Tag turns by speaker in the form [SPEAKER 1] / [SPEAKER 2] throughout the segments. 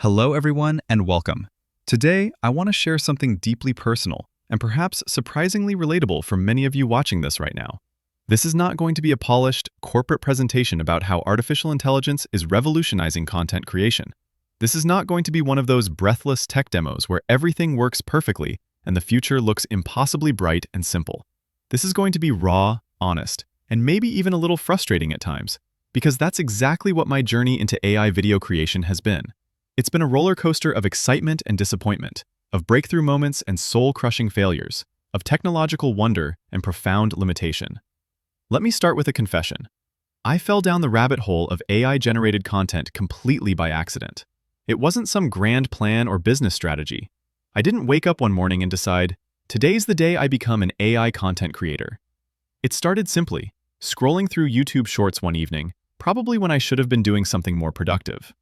[SPEAKER 1] Hello, everyone, and welcome. Today, I want to share something deeply personal and perhaps surprisingly relatable for many of you watching this right now. This is not going to be a polished, corporate presentation about how artificial intelligence is revolutionizing content creation. This is not going to be one of those breathless tech demos where everything works perfectly and the future looks impossibly bright and simple. This is going to be raw, honest, and maybe even a little frustrating at times, because that's exactly what my journey into AI video creation has been. It's been a roller coaster of excitement and disappointment, of breakthrough moments and soul-crushing failures, of technological wonder and profound limitation. Let me start with a confession. I fell down the rabbit hole of AI-generated content completely by accident. It wasn't some grand plan or business strategy. I didn't wake up one morning and decide, today's the day I become an AI content creator. It started simply, scrolling through YouTube Shorts one evening, probably when I should have been doing something more productive.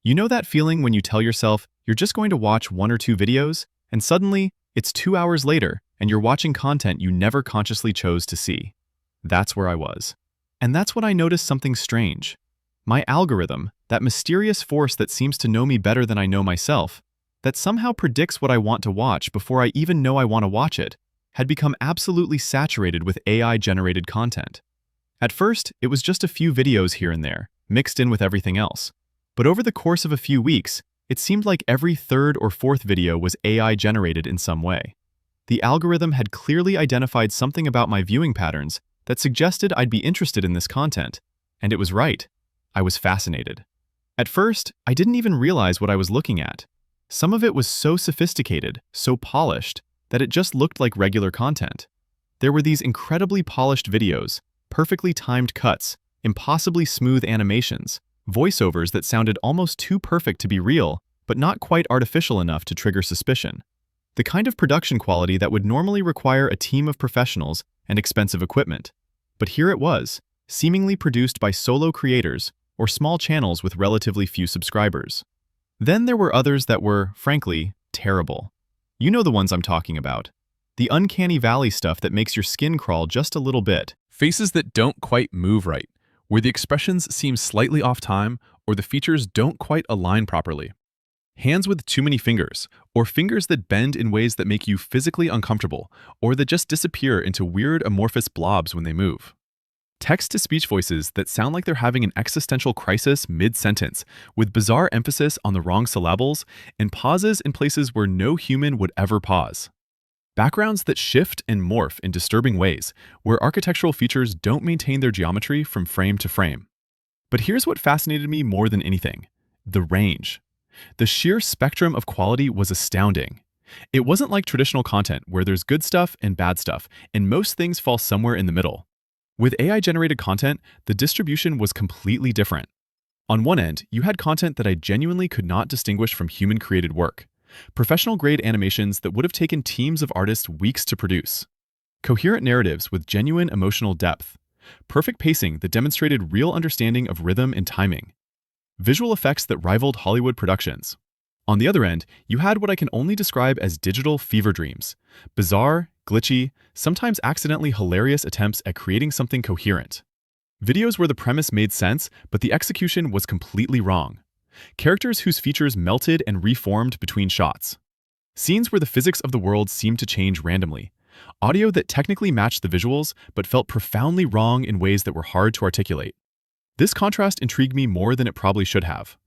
[SPEAKER 1] You know that feeling when you tell yourself you're just going to watch one or two videos, and suddenly it's 2 hours later and you're watching content you never consciously chose to see? That's where I was. And that's when I noticed something strange. My algorithm, that mysterious force that seems to know me better than I know myself, that somehow predicts what I want to watch before I even know I want to watch it, had become absolutely saturated with AI-generated content. At first, it was just a few videos here and there, mixed in with everything else. But over the course of a few weeks, it seemed like every third or fourth video was AI-generated in some way. The algorithm had clearly identified something about my viewing patterns that suggested I'd be interested in this content, and it was right. I was fascinated. At first, I didn't even realize what I was looking at. Some of it was so sophisticated, so polished, that it just looked like regular content. There were these incredibly polished videos, perfectly timed cuts, impossibly smooth animations, voiceovers that sounded almost too perfect to be real, but not quite artificial enough to trigger suspicion. The kind of production quality that would normally require a team of professionals and expensive equipment. But here it was, seemingly produced by solo creators or small channels with relatively few subscribers. Then there were others that were, frankly, terrible. You know the ones I'm talking about. The uncanny valley stuff that makes your skin crawl just a little bit.
[SPEAKER 2] Faces that don't quite move right, where the expressions seem slightly off time or the features don't quite align properly. Hands with too many fingers, or fingers that bend in ways that make you physically uncomfortable, or that just disappear into weird amorphous blobs when they move. Text-to-speech voices that sound like they're having an existential crisis mid-sentence, with bizarre emphasis on the wrong syllables and pauses in places where no human would ever pause. Backgrounds that shift and morph in disturbing ways, where architectural features don't maintain their geometry from frame to frame. But here's what fascinated me more than anything: the range. The sheer spectrum of quality was astounding. It wasn't like traditional content where there's good stuff and bad stuff, and most things fall somewhere in the middle. With AI-generated content, the distribution was completely different. On one end, you had content that I genuinely could not distinguish from human-created work. Professional-grade animations that would have taken teams of artists weeks to produce. Coherent narratives with genuine emotional depth. Perfect pacing that demonstrated real understanding of rhythm and timing. Visual effects that rivaled Hollywood productions. On the other end, you had what I can only describe as digital fever dreams. Bizarre, glitchy, sometimes accidentally hilarious attempts at creating something coherent. Videos where the premise made sense, but the execution was completely wrong. Characters whose features melted and reformed between shots. Scenes where the physics of the world seemed to change randomly. Audio that technically matched the visuals, but felt profoundly wrong in ways that were hard to articulate. This contrast intrigued me more than it probably should have.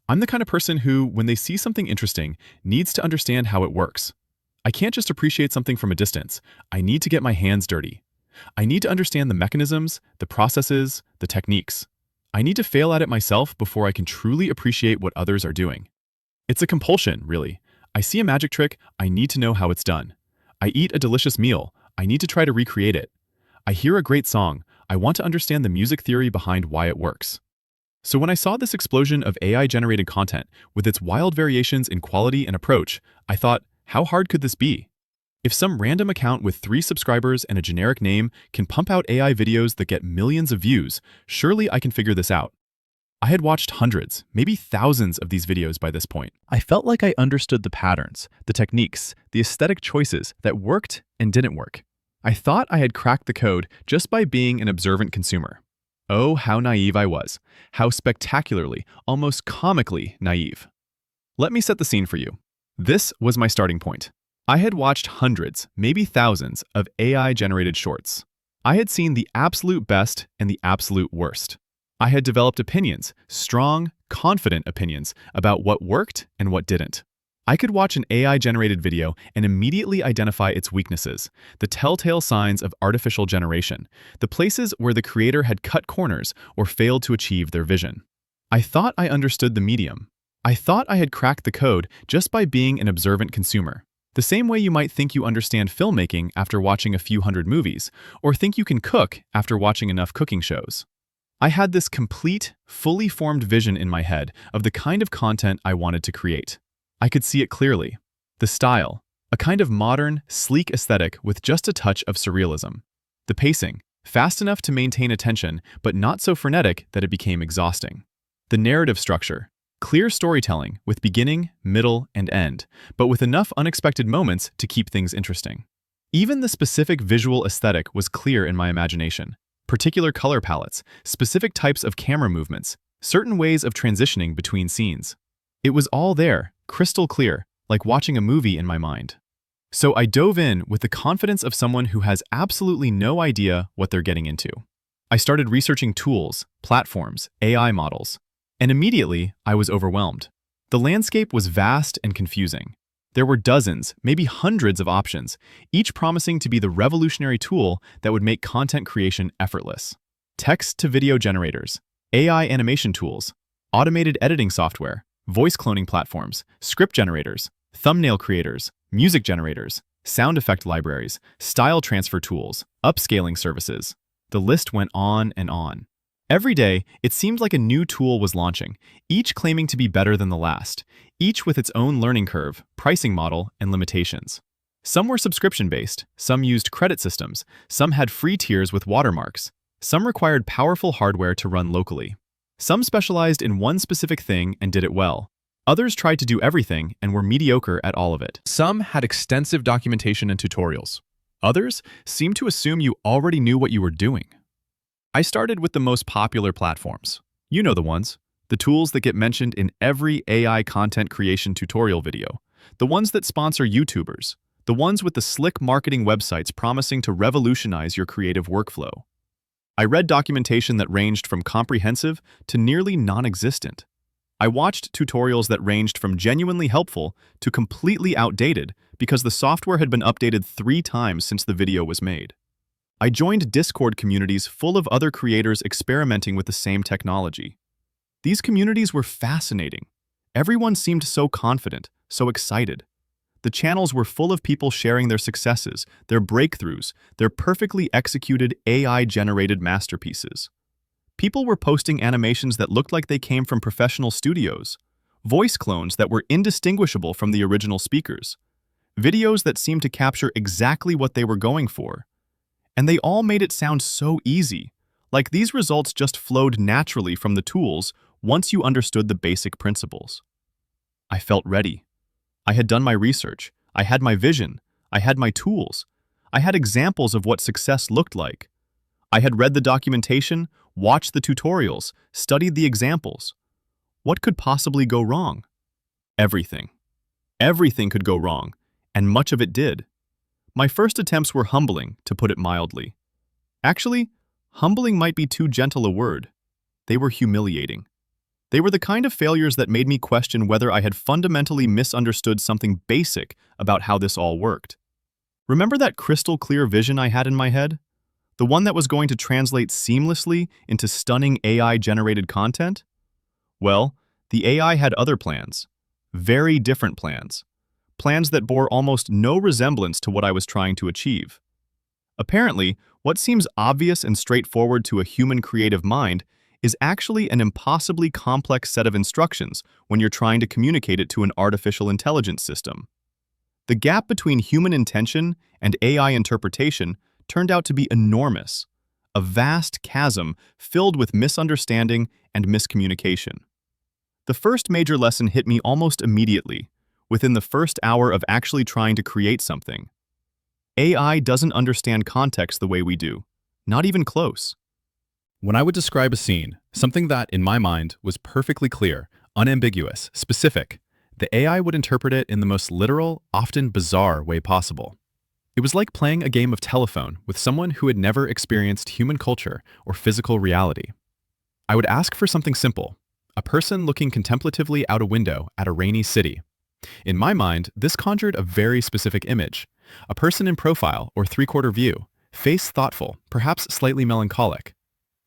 [SPEAKER 2] I'm the kind of person who, when they see something interesting, needs to understand how it works. I can't just appreciate something from a distance. I need to get my hands dirty. I need to understand the mechanisms, the processes, the techniques. I need to fail at it myself before I can truly appreciate what others are doing. It's a compulsion, really. I see a magic trick, I need to know how it's done. I eat a delicious meal, I need to try to recreate it. I hear a great song, I want to understand the music theory behind why it works. So when I saw this explosion of AI-generated content with its wild variations in quality and approach, I thought, how hard could this be? If some random account with 3 subscribers and a generic name can pump out AI videos that get millions of views, surely I can figure this out. I had watched hundreds, maybe thousands of these videos by this point. I felt like I understood the patterns, the techniques, the aesthetic choices that worked and didn't work. I thought I had cracked the code just by being an observant consumer. Oh, how naive I was. How spectacularly, almost comically naive.
[SPEAKER 1] Let me set the scene for you. This was my starting point. I had watched hundreds, maybe thousands, of AI-generated shorts. I had seen the absolute best and the absolute worst. I had developed opinions, strong, confident opinions, about what worked and what didn't. I could watch an AI-generated video and immediately identify its weaknesses, the telltale signs of artificial generation, the places where the creator had cut corners or failed to achieve their vision. I thought I understood the medium. I thought I had cracked the code just by being an observant consumer. The same way you might think you understand filmmaking after watching a few hundred movies, or think you can cook after watching enough cooking shows. I had this complete, fully formed vision in my head of the kind of content I wanted to create. I could see it clearly. The style, a kind of modern, sleek aesthetic with just a touch of surrealism. The pacing, fast enough to maintain attention, but not so frenetic that it became exhausting. The narrative structure, clear storytelling with beginning, middle, and end, but with enough unexpected moments to keep things interesting. Even the specific visual aesthetic was clear in my imagination. Particular color palettes, specific types of camera movements, certain ways of transitioning between scenes. It was all there, crystal clear, like watching a movie in my mind. So I dove in with the confidence of someone who has absolutely no idea what they're getting into. I started researching tools, platforms, AI models, and immediately I was overwhelmed. The landscape was vast and confusing. There were dozens, maybe hundreds of options, each promising to be the revolutionary tool that would make content creation effortless. Text-to-video generators, AI animation tools, automated editing software, voice cloning platforms, script generators, thumbnail creators, music generators, sound effect libraries, style transfer tools, upscaling services. The list went on and on. Every day, it seemed like a new tool was launching, each claiming to be better than the last, each with its own learning curve, pricing model, and limitations. Some were subscription-based, some used credit systems, some had free tiers with watermarks, some required powerful hardware to run locally. Some specialized in one specific thing and did it well. Others tried to do everything and were mediocre at all of it. Some had extensive documentation and tutorials. Others seemed to assume you already knew what you were doing. I started with the most popular platforms. You know the ones. The tools that get mentioned in every AI content creation tutorial video. The ones that sponsor YouTubers. The ones with the slick marketing websites promising to revolutionize your creative workflow. I read documentation that ranged from comprehensive to nearly non-existent. I watched tutorials that ranged from genuinely helpful to completely outdated because the software had been updated 3 times since the video was made. I joined Discord communities full of other creators experimenting with the same technology. These communities were fascinating. Everyone seemed so confident, so excited. The channels were full of people sharing their successes, their breakthroughs, their perfectly executed AI-generated masterpieces. People were posting animations that looked like they came from professional studios, voice clones that were indistinguishable from the original speakers, videos that seemed to capture exactly what they were going for. And they all made it sound so easy, like these results just flowed naturally from the tools once you understood the basic principles. I felt ready. I had done my research, I had my vision, I had my tools, I had examples of what success looked like. I had read the documentation, watched the tutorials, studied the examples. What could possibly go wrong? Everything. Everything could go wrong, and much of it did. My first attempts were humbling, to put it mildly. Actually, humbling might be too gentle a word. They were humiliating. They were the kind of failures that made me question whether I had fundamentally misunderstood something basic about how this all worked. Remember that crystal clear vision I had in my head? The one that was going to translate seamlessly into stunning AI-generated content? Well, the AI had other plans. Very different plans. Plans that bore almost no resemblance to what I was trying to achieve. Apparently, what seems obvious and straightforward to a human creative mind is actually an impossibly complex set of instructions when you're trying to communicate it to an artificial intelligence system. The gap between human intention and AI interpretation turned out to be enormous, a vast chasm filled with misunderstanding and miscommunication. The first major lesson hit me almost immediately, within the first hour of actually trying to create something. AI doesn't understand context the way we do, not even close. When I would describe a scene, something that, in my mind, was perfectly clear, unambiguous, specific,
[SPEAKER 2] the AI would interpret it in the most literal, often bizarre way possible. It was like playing a game of telephone with someone who had never experienced human culture or physical reality. I would ask for something simple, a person looking contemplatively out a window at a rainy city. In my mind, this conjured a very specific image, a person in profile or three-quarter view, face thoughtful, perhaps slightly melancholic.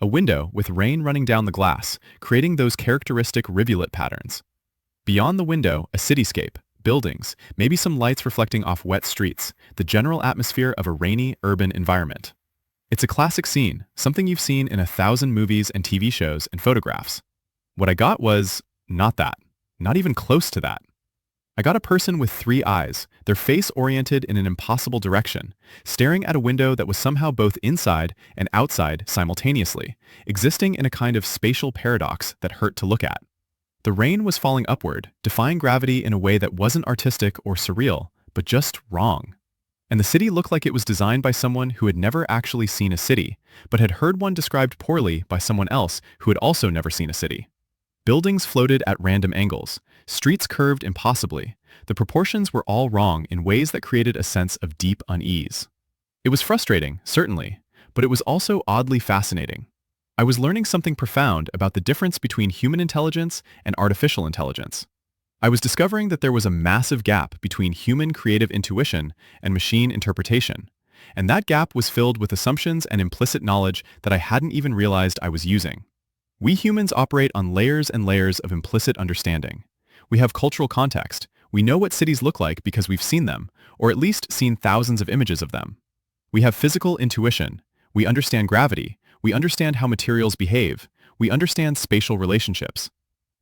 [SPEAKER 2] A window with rain running down the glass, creating those characteristic rivulet patterns. Beyond the window, a cityscape, buildings, maybe some lights reflecting off wet streets, the general atmosphere of a rainy, urban environment. It's a classic scene, something you've seen in 1,000 movies and TV shows and photographs. What I got was not that, not even close to that. I got a person with 3 eyes, their face oriented in an impossible direction, staring at a window that was somehow both inside and outside simultaneously, existing in a kind of spatial paradox that hurt to look at. The rain was falling upward, defying gravity in a way that wasn't artistic or surreal, but just wrong. And the city looked like it was designed by someone who had never actually seen a city, but had heard one described poorly by someone else who had also never seen a city. Buildings floated at random angles, streets curved impossibly. The proportions were all wrong in ways that created a sense of deep unease. It was frustrating, certainly, but it was also oddly fascinating. I was learning something profound about the difference between human intelligence and artificial intelligence. I was discovering that there was a massive gap between human creative intuition and machine interpretation, and that gap was filled with assumptions and implicit knowledge that I hadn't even realized I was using. We humans operate on layers and layers of implicit understanding. We have cultural context. We know what cities look like because we've seen them, or at least seen thousands of images of them. We have physical intuition. We understand gravity. We understand how materials behave. We understand spatial relationships.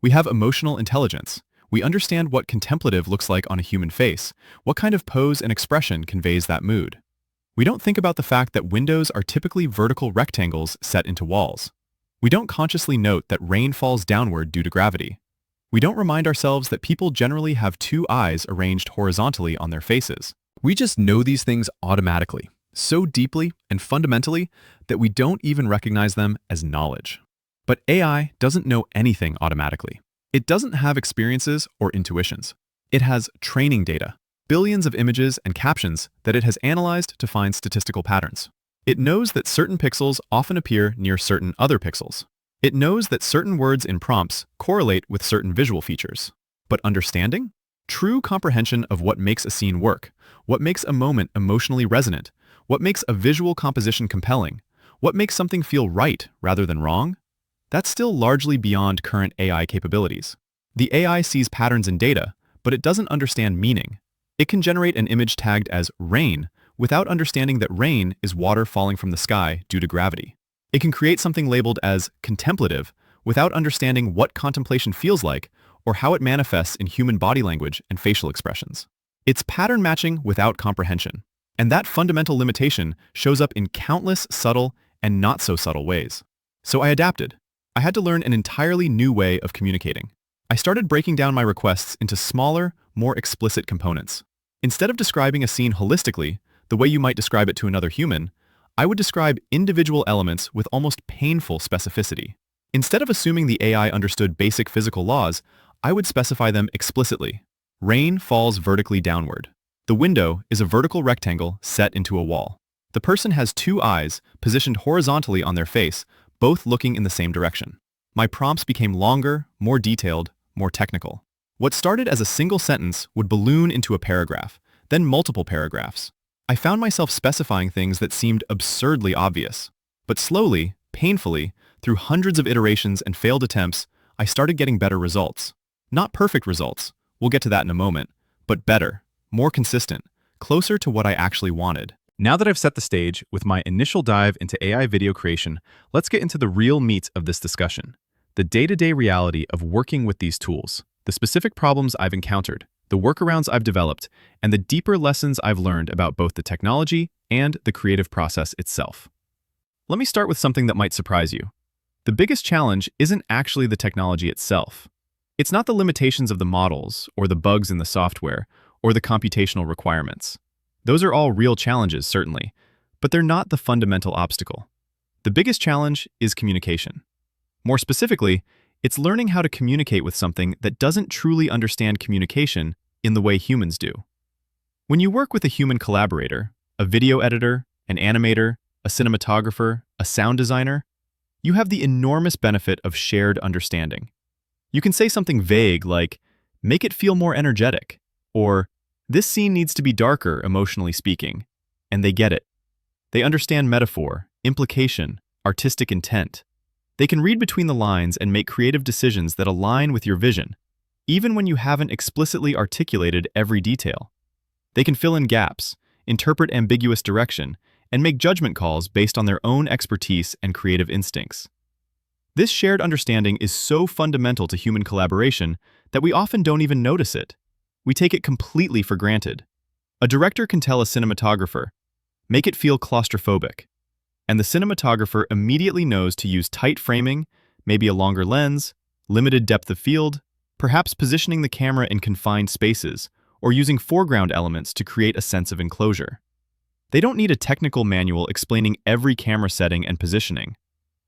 [SPEAKER 2] We have emotional intelligence. We understand what contemplative looks like on a human face, what kind of pose and expression conveys that mood. We don't think about the fact that windows are typically vertical rectangles set into walls. We don't consciously note that rain falls downward due to gravity. We don't remind ourselves that people generally have 2 eyes arranged horizontally on their faces. We just know these things automatically, so deeply and fundamentally that we don't even recognize them as knowledge. But AI doesn't know anything automatically. It doesn't have experiences or intuitions. It has training data, billions of images and captions that it has analyzed to find statistical patterns. It knows that certain pixels often appear near certain other pixels. It knows that certain words in prompts correlate with certain visual features. But understanding? True comprehension of what makes a scene work, what makes a moment emotionally resonant, what makes a visual composition compelling, what makes something feel right rather than wrong? That's still largely beyond current AI capabilities. The AI sees patterns in data, but it doesn't understand meaning. It can generate an image tagged as rain without understanding that rain is water falling from the sky due to gravity. It can create something labeled as contemplative without understanding what contemplation feels like or how it manifests in human body language and facial expressions. It's pattern matching without comprehension. And that fundamental limitation shows up in countless subtle and not so subtle ways. So I adapted. I had to learn an entirely new way of communicating. I started breaking down my requests into smaller, more explicit components. Instead of describing a scene holistically, the way you might describe it to another human, I would describe individual elements with almost painful specificity. Instead of assuming the AI understood basic physical laws, I would specify them explicitly. Rain falls vertically downward. The window is a vertical rectangle set into a wall. The person has 2 eyes positioned horizontally on their face, both looking in the same direction. My prompts became longer, more detailed, more technical. What started as a single sentence would balloon into a paragraph, then multiple paragraphs. I found myself specifying things that seemed absurdly obvious. But slowly, painfully, through hundreds of iterations and failed attempts, I started getting better results. Not perfect results, we'll get to that in a moment, but better, more consistent, closer to what I actually wanted. Now that I've set the stage with my initial dive into AI video creation, let's get into the real meat of this discussion. The day-to-day reality of working with these tools, the specific problems I've encountered, the workarounds I've developed, and the deeper lessons I've learned about both the technology and the creative process itself. Let me start with something that might surprise you. The biggest challenge isn't actually the technology itself. It's not the limitations of the models, or the bugs in the software, or the computational requirements. Those are all real challenges, certainly, but they're not the fundamental obstacle. The biggest challenge is communication. More specifically,
[SPEAKER 1] It's learning how to communicate with something that doesn't truly understand communication in the way humans do. When you work with a human collaborator, a video editor, an animator, a cinematographer, a sound designer, you have the enormous benefit of shared understanding. You can say something vague like, "Make it feel more energetic," or "This scene needs to be darker, emotionally speaking," and they get it. They understand metaphor, implication, artistic intent. They can read between the lines and make creative decisions that align with your vision, even when you haven't explicitly articulated every detail. They can fill in gaps, interpret ambiguous direction, and make judgment calls based on their own expertise and creative instincts. This shared understanding is so fundamental to human collaboration that we often don't even notice it. We take it completely for granted. A director can tell a cinematographer, "Make it feel claustrophobic," and the cinematographer immediately knows to use tight framing, maybe a longer lens, limited depth of field, perhaps positioning the camera in confined spaces, or using foreground elements to create a sense of enclosure. They don't need a technical manual explaining every camera setting and positioning.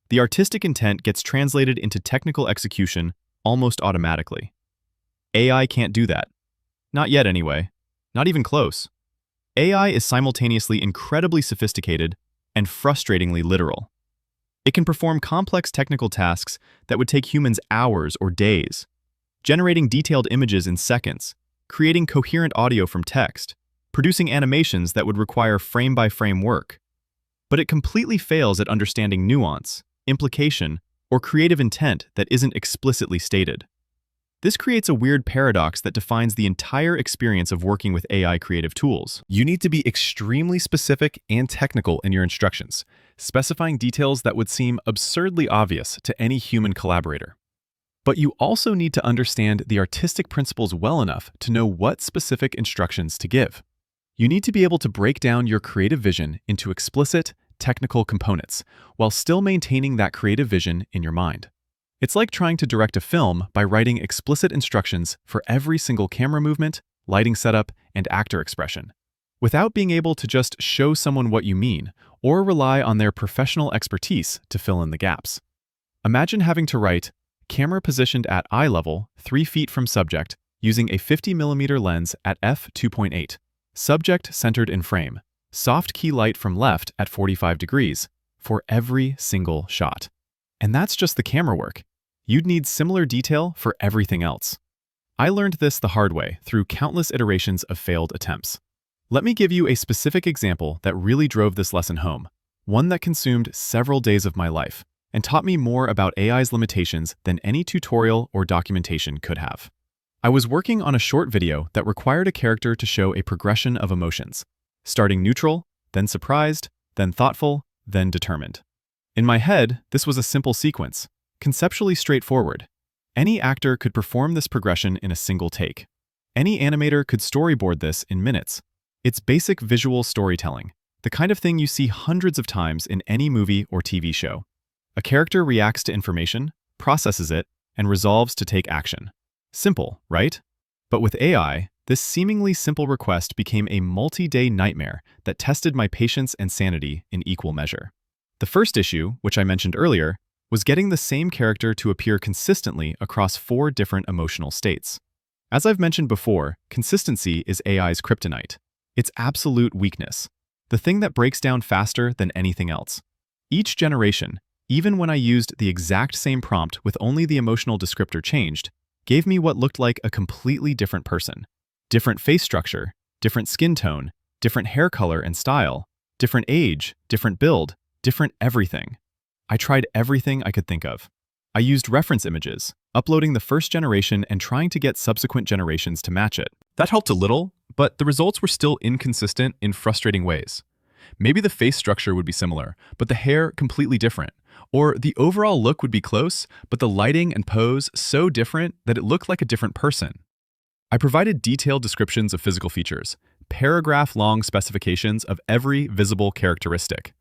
[SPEAKER 1] The artistic intent gets translated into technical execution almost automatically. AI can't do that. Not yet, anyway. Not even close. AI is simultaneously incredibly sophisticated and frustratingly literal. It can perform complex technical tasks that would take humans hours or days, generating detailed images in seconds, creating coherent audio from text, producing animations that would require frame-by-frame work. But it completely fails at understanding nuance, implication, or creative intent that isn't explicitly stated. This creates a weird paradox that defines the entire experience of working with AI creative tools.
[SPEAKER 2] You need to be extremely specific and technical in your instructions, specifying details that would seem absurdly obvious to any human collaborator. But you also need to understand the artistic principles well enough to know what specific instructions to give. You need to be able to break down your creative vision into explicit, technical components, while still maintaining that creative vision in your mind. It's like trying to direct a film by writing explicit instructions for every single camera movement, lighting setup, and actor expression, without being able to just show someone what you mean or rely on their professional expertise to fill in the gaps. Imagine having to write, "Camera positioned at eye level, 3 feet from subject, using a 50mm lens at f2.8. Subject centered in frame. Soft key light from left at 45 degrees for every single shot." And that's just the camera work. You'd need similar detail for everything else. I learned this the hard way through countless iterations of failed attempts. Let me give you a specific example that really drove this lesson home, one that consumed several days of my life and taught me more about AI's limitations than any tutorial or documentation could have. I was working on a short video that required a character to show a progression of emotions, starting neutral, then surprised, then thoughtful, then determined. In my head, this was a simple sequence, conceptually straightforward. Any actor could perform this progression in a single take. Any animator could storyboard this in minutes. It's basic visual storytelling, the kind of thing you see hundreds of times in any movie or TV show. A character reacts to information, processes it, and resolves to take action. Simple, right? But with AI, this seemingly simple request became a multi-day nightmare that tested my patience and sanity in equal measure. The first issue, which I mentioned earlier, was getting the same character to appear consistently across 4 different emotional states. As I've mentioned before, consistency is AI's kryptonite. Its absolute weakness, the thing that breaks down faster than anything else. Each generation, even when I used the exact same prompt with only the emotional descriptor changed, gave me what looked like a completely different person. Different face structure, different skin tone, different hair color and style, different age, different build, different everything. I tried everything I could think of. I used reference images, uploading the first generation and trying to get subsequent generations to match it. That helped a little, but the results were still inconsistent in frustrating ways. Maybe the face structure would be similar, but the hair completely different. Or the overall look would be close, but the lighting and pose so different that it looked like a different person. I provided detailed descriptions of physical features, paragraph-long specifications of every visible characteristic.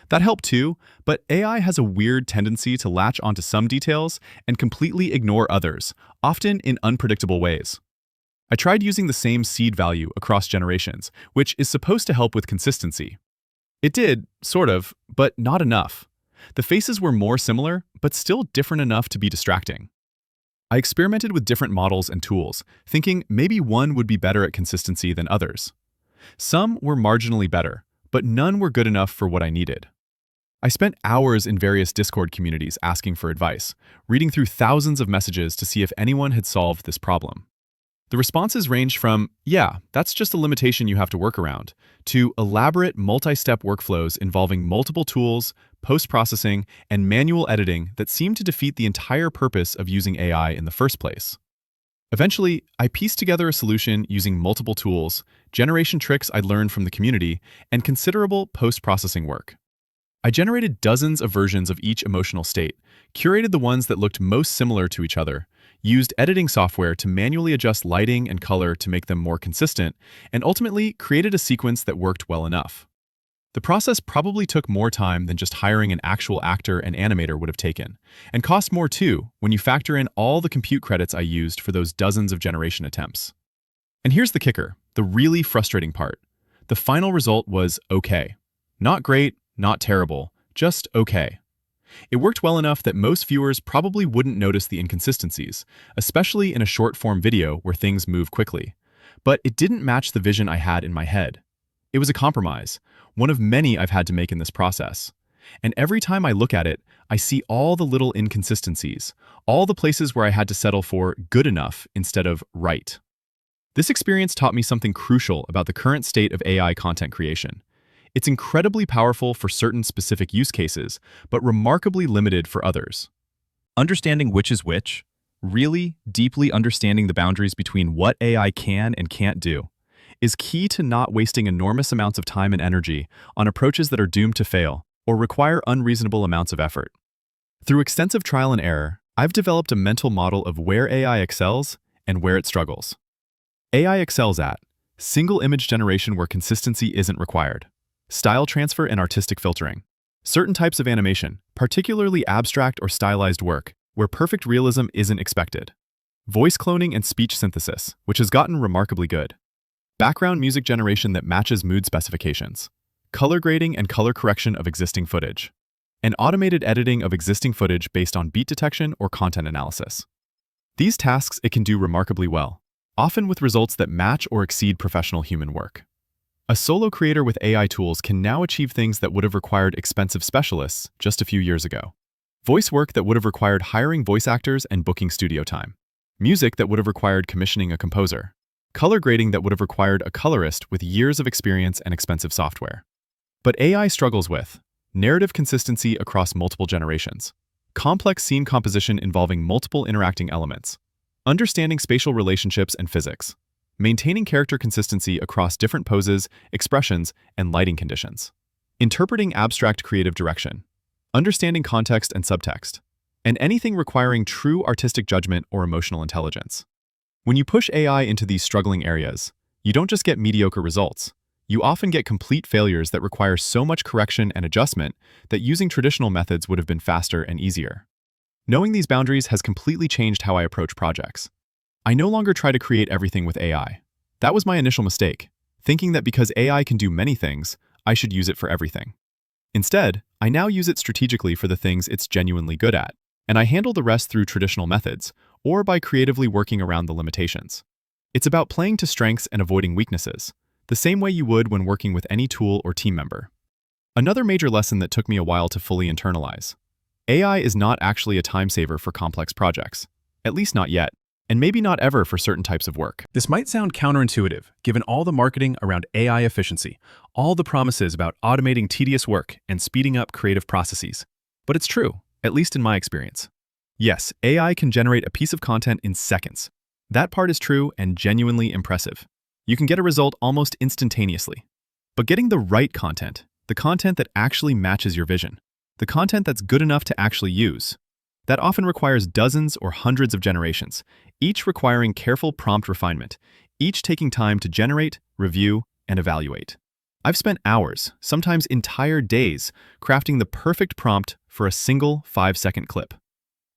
[SPEAKER 2] That helped too, but AI has a weird tendency to latch onto some details and completely ignore others, often in unpredictable ways. I tried using the same seed value across generations, which is supposed to help with consistency. It did, sort of, but not enough. The faces were more similar, but still different enough to be distracting. I experimented with different models and tools, thinking maybe one would be better at consistency than others. Some were marginally better, but none were good enough for what I needed. I spent hours in various Discord communities asking for advice, reading through thousands of messages to see if anyone had solved this problem. The responses ranged from, yeah, that's just a limitation you have to work around, to elaborate multi-step workflows involving multiple tools, post-processing, and manual editing that seemed to defeat the entire purpose of using AI in the first place. Eventually, I pieced together a solution using multiple tools, generation tricks I'd learned from the community, and considerable post-processing work. I generated dozens of versions of each emotional state, curated the ones that looked most similar to each other, used editing software to manually adjust lighting and color to make them more consistent, and ultimately created a sequence that worked well enough. The process probably took more time than just hiring an actual actor and animator would have taken, and cost more too when you factor in all the compute credits I used for those dozens of generation attempts. And here's the kicker, the really frustrating part. The final result was okay. Not great, not terrible, just okay. It worked well enough that most viewers probably wouldn't notice the inconsistencies, especially in a short-form video where things move quickly. But it didn't match the vision I had in my head. It was a compromise, one of many I've had to make in this process. And every time I look at it, I see all the little inconsistencies, all the places where I had to settle for good enough instead of right. This experience taught me something crucial about the current state of AI content creation. It's incredibly powerful for certain specific use cases, but remarkably limited for others.
[SPEAKER 1] Understanding which is which, really deeply understanding the boundaries between what AI can and can't do, is key to not wasting enormous amounts of time and energy on approaches that are doomed to fail or require unreasonable amounts of effort. Through extensive trial and error, I've developed a mental model of where AI excels and where it struggles. AI excels at single image generation where consistency isn't required, style transfer and artistic filtering, certain types of animation, particularly abstract or stylized work, where perfect realism isn't expected, voice cloning and speech synthesis, which has gotten remarkably good, background music generation that matches mood specifications, color grading and color correction of existing footage, and automated editing of existing footage based on beat detection or content analysis. These tasks it can do remarkably well, often with results that match or exceed professional human work. A solo creator with AI tools can now achieve things that would have required expensive specialists just a few years ago. Voice work that would have required hiring voice actors and booking studio time. Music that would have required commissioning a composer. Color grading that would have required a colorist with years of experience and expensive software. But AI struggles with narrative consistency across multiple generations, complex scene composition involving multiple interacting elements, understanding spatial relationships and physics, maintaining character consistency across different poses, expressions, and lighting conditions, interpreting abstract creative direction, understanding context and subtext, and anything requiring true artistic judgment or emotional intelligence. When you push AI into these struggling areas, you don't just get mediocre results. You often get complete failures that require so much correction and adjustment that using traditional methods would have been faster and easier. Knowing these boundaries has completely changed how I approach projects. I no longer try to create everything with AI. That was my initial mistake, thinking that because AI can do many things, I should use it for everything. Instead, I now use it strategically for the things it's genuinely good at, and I handle the rest through traditional methods, or by creatively working around the limitations. It's about playing to strengths and avoiding weaknesses, the same way you would when working with any tool or team member. Another major lesson that took me a while to fully internalize. AI is not actually a time saver for complex projects, at least not yet. And maybe not ever for certain types of work. This might sound counterintuitive, given all the marketing around AI efficiency, all the promises about automating tedious work and speeding up creative processes. But it's true, at least in my experience. Yes, AI can generate a piece of content in seconds. That part is true and genuinely impressive. You can get a result almost instantaneously. But getting the right content, the content that actually matches your vision, the content that's good enough to actually use, that often requires dozens or hundreds of generations, each requiring careful prompt refinement, each taking time to generate, review, and evaluate. I've spent hours, sometimes entire days, crafting the perfect prompt for a single 5-second clip.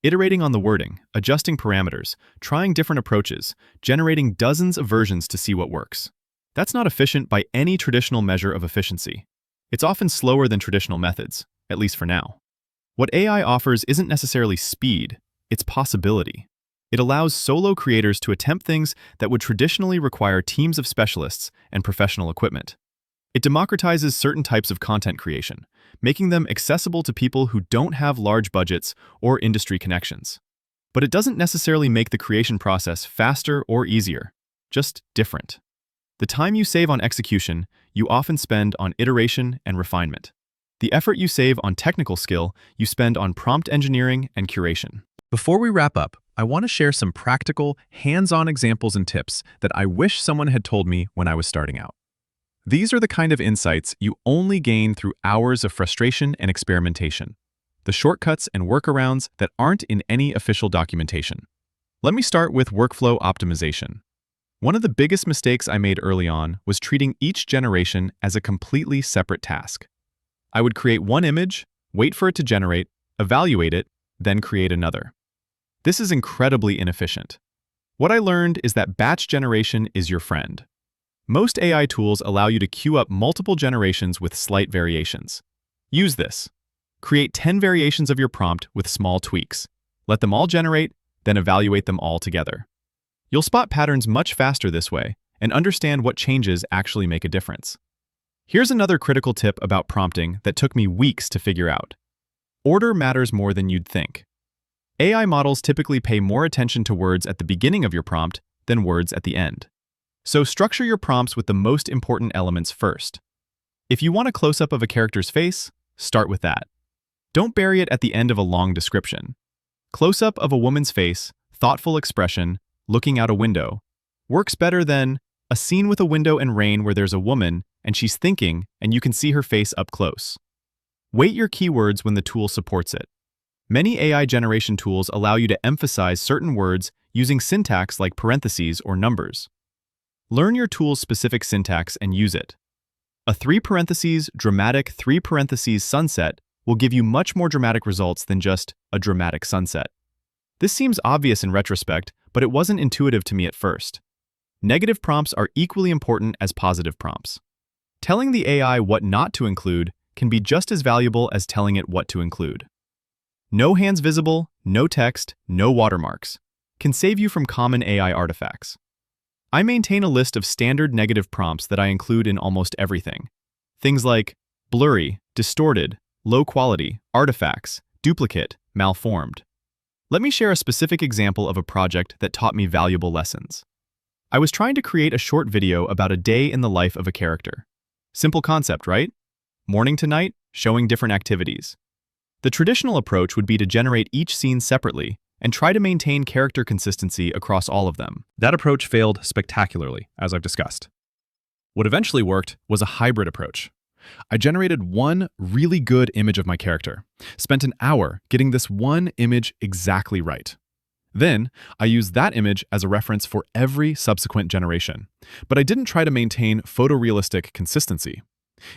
[SPEAKER 1] Iterating on the wording, adjusting parameters, trying different approaches, generating dozens of versions to see what works. That's not efficient by any traditional measure of efficiency. It's often slower than traditional methods, at least for now. What AI offers isn't necessarily speed, it's possibility. It allows solo creators to attempt things that would traditionally require teams of specialists and professional equipment. It democratizes certain types of content creation, making them accessible to people who don't have large budgets or industry connections. But it doesn't necessarily make the creation process faster or easier, just different. The time you save on execution, you often spend on iteration and refinement. The effort you save on technical skill, you spend on prompt engineering and curation.
[SPEAKER 2] Before we wrap up, I want to share some practical, hands-on examples and tips that I wish someone had told me when I was starting out. These are the kind of insights you only gain through hours of frustration and experimentation. The shortcuts and workarounds that aren't in any official documentation. Let me start with workflow optimization. One of the biggest mistakes I made early on was treating each generation as a completely separate task. I would create one image, wait for it to generate, evaluate it, then create another. This is incredibly inefficient. What I learned is that batch generation is your friend. Most AI tools allow you to queue up multiple generations with slight variations. Use this. Create 10 variations of your prompt with small tweaks. Let them all generate, then evaluate them all together. You'll spot patterns much faster this way and understand what changes actually make a difference. Here's another critical tip about prompting that took me weeks to figure out. Order matters more than you'd think. AI models typically pay more attention to words at the beginning of your prompt than words at the end. So structure your prompts with the most important elements first. If you want a close-up of a character's face, start with that. Don't bury it at the end of a long description. Close-up of a woman's face, thoughtful expression, looking out a window, works better than a scene with a window and rain where there's a woman and she's thinking and you can see her face up close. Weight your keywords when the tool supports it. Many AI generation tools allow you to emphasize certain words using syntax like parentheses or numbers. Learn your tool's specific syntax and use it. A 3 parentheses dramatic 3 parentheses sunset will give you much more dramatic results than just a dramatic sunset. This seems obvious in retrospect, but it wasn't intuitive to me at first. Negative prompts are equally important as positive prompts. Telling the AI what not to include can be just as valuable as telling it what to include. No hands visible, no text, no watermarks can save you from common AI artifacts. I maintain a list of standard negative prompts that I include in almost everything. Things like blurry, distorted, low quality, artifacts, duplicate, malformed. Let me share a specific example of a project that taught me valuable lessons. I was trying to create a short video about a day in the life of a character. Simple concept, right? Morning to night, showing different activities. The traditional approach would be to generate each scene separately and try to maintain character consistency across all of them. That approach failed spectacularly, as I've discussed. What eventually worked was a hybrid approach. I generated one really good image of my character, spent an hour getting this one image exactly right. Then, I used that image as a reference for every subsequent generation, but I didn't try to maintain photorealistic consistency.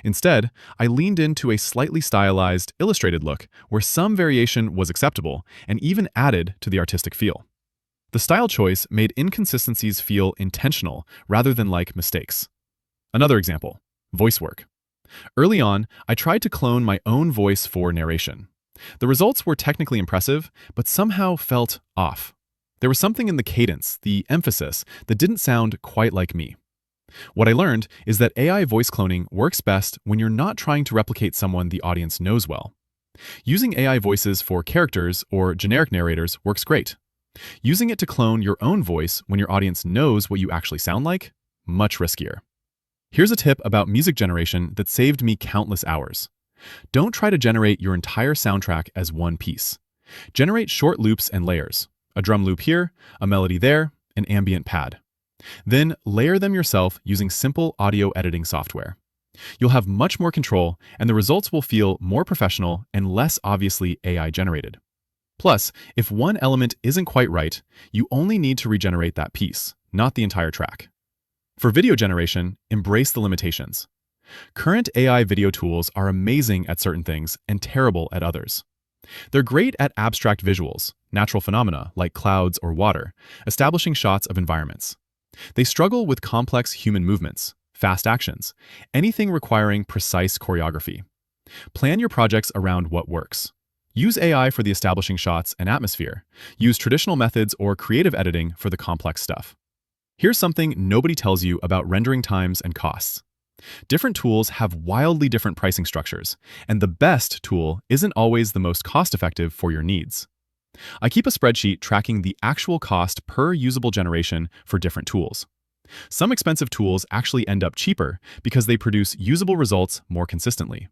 [SPEAKER 2] Instead, I leaned into a slightly stylized, illustrated look where some variation was acceptable and even added to the artistic feel. The style choice made inconsistencies feel intentional rather than like mistakes. Another example, voice work. Early on, I tried to clone my own voice for narration. The results were technically impressive, but somehow felt off. There was something in the cadence, the emphasis, that didn't sound quite like me. What I learned is that AI voice cloning works best when you're not trying to replicate someone the audience knows well. Using AI voices for characters or generic narrators works great. Using it to clone your own voice when your audience knows what you actually sound like, much riskier. Here's a tip about music generation that saved me countless hours. Don't try to generate your entire soundtrack as one piece. Generate short loops and layers. A drum loop here, a melody there, an ambient pad. Then layer them yourself using simple audio editing software. You'll have much more control, and the results will feel more professional and less obviously AI generated. Plus, if one element isn't quite right, you only need to regenerate that piece, not the entire track. For video generation, embrace the limitations. Current AI video tools are amazing at certain things and terrible at others. They're great at abstract visuals, natural phenomena like clouds or water, establishing shots of environments. They struggle with complex human movements, fast actions, anything requiring precise choreography. Plan your projects around what works. Use AI for the establishing shots and atmosphere. Use traditional methods or creative editing for the complex stuff. Here's something nobody tells you about rendering times and costs. Different tools have wildly different pricing structures, and the best tool isn't always the most cost-effective for your needs. I keep a spreadsheet tracking the actual cost per usable generation for different tools. Some expensive tools actually end up cheaper because they produce usable results more consistently.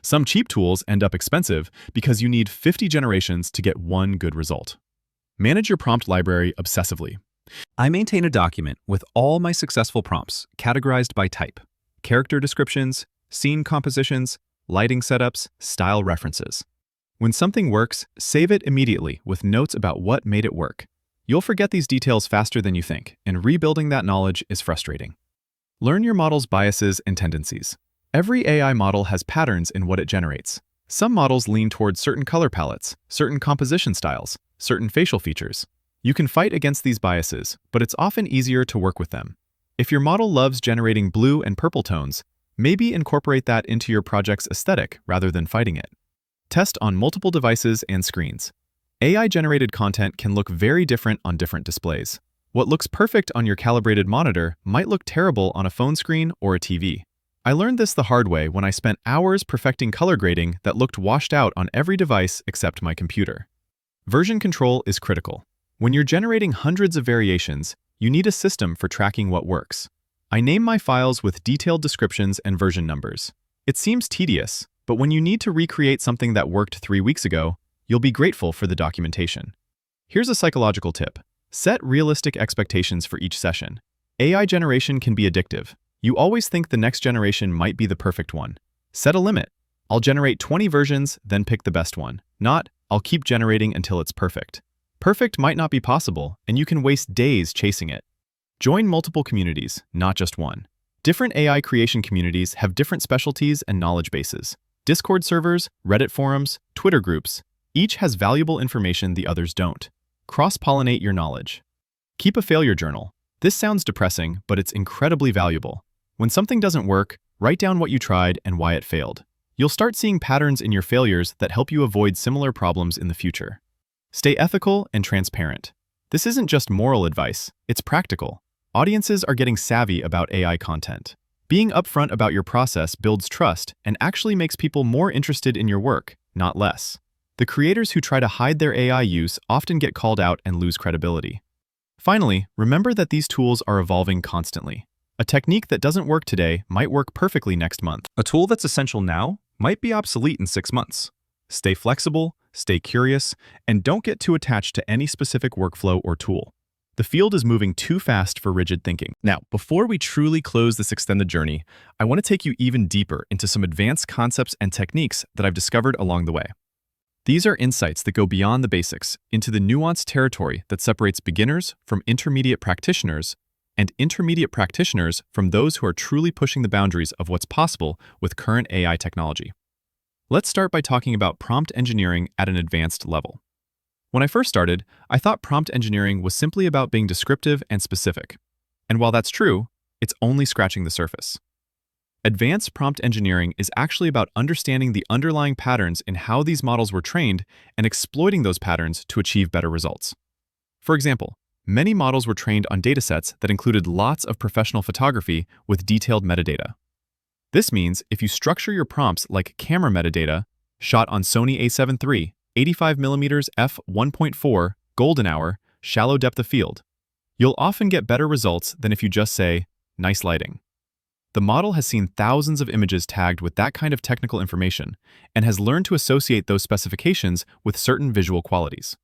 [SPEAKER 2] Some cheap tools end up expensive because you need 50 generations to get one good result. Manage your prompt library obsessively.
[SPEAKER 1] I maintain a document with all my successful prompts categorized by type: character descriptions, scene compositions, lighting setups, style references. When something works, save it immediately with notes about what made it work. You'll forget these details faster than you think, and rebuilding that knowledge is frustrating. Learn your model's biases and tendencies. Every AI model has patterns in what it generates. Some models lean towards certain color palettes, certain composition styles, certain facial features. You can fight against these biases, but it's often easier to work with them. If your model loves generating blue and purple tones, maybe incorporate that into your project's aesthetic rather than fighting it. Test on multiple devices and screens. AI-generated content can look very different on different displays. What looks perfect on your calibrated monitor might look terrible on a phone screen or a TV. I learned this the hard way when I spent hours perfecting color grading that looked washed out on every device except my computer. Version control is critical. When you're generating hundreds of variations, you need a system for tracking what works. I name my files with detailed descriptions and version numbers. It seems tedious, but when you need to recreate something that worked 3 weeks ago, you'll be grateful for the documentation. Here's a psychological tip. Set realistic expectations for each session. AI generation can be addictive. You always think the next generation might be the perfect one. Set a limit. I'll generate 20 versions, then pick the best one. Not, I'll keep generating until it's perfect. Perfect might not be possible, and you can waste days chasing it. Join multiple communities, not just one. Different AI creation communities have different specialties and knowledge bases. Discord servers, Reddit forums, Twitter groups, each has valuable information the others don't. Cross-pollinate your knowledge. Keep a failure journal. This sounds depressing, but it's incredibly valuable. When something doesn't work, write down what you tried and why it failed. You'll start seeing patterns in your failures that help you avoid similar problems in the future. Stay ethical and transparent. This isn't just moral advice, it's practical. Audiences are getting savvy about AI content. Being upfront about your process builds trust and actually makes people more interested in your work, not less. The creators who try to hide their AI use often get called out and lose credibility. Finally, remember that these tools are evolving constantly. A technique that doesn't work today might work perfectly next month. A tool that's essential now might be obsolete in 6 months. Stay flexible, stay curious, and don't get too attached to any specific workflow or tool. The field is moving too fast for rigid thinking. Now, before we truly close this extended journey, I want to take you even deeper into some advanced concepts and techniques that I've discovered along the way. These are insights that go beyond the basics into the nuanced territory that separates beginners from intermediate practitioners and intermediate practitioners from those who are truly pushing the boundaries of what's possible with current AI technology. Let's start by talking about prompt engineering at an advanced level. When I first started, I thought prompt engineering was simply about being descriptive and specific. And while that's true, it's only scratching the surface. Advanced prompt engineering is actually about understanding the underlying patterns in how these models were trained and exploiting those patterns to achieve better results. For example, many models were trained on datasets that included lots of professional photography with detailed metadata. This means if you structure your prompts like camera metadata, shot on Sony a7 III, 85mm f1.4, golden hour, shallow depth of field, you'll often get better results than if you just say, nice lighting. The model has seen thousands of images tagged with that kind of technical information and has learned to associate those specifications with certain visual qualities.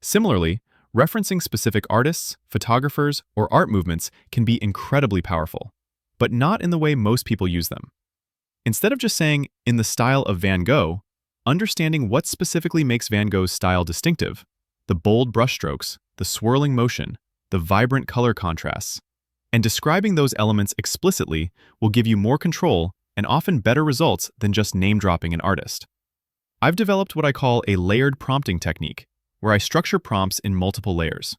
[SPEAKER 1] Similarly, referencing specific artists, photographers, or art movements can be incredibly powerful, but not in the way most people use them. Instead of just saying, in the style of Van Gogh, understanding what specifically makes Van Gogh's style distinctive, the bold brushstrokes, the swirling motion, the vibrant color contrasts, and describing those elements explicitly will give you more control and often better results than just name-dropping an artist. I've developed what I call a layered prompting technique, where I structure prompts in multiple layers.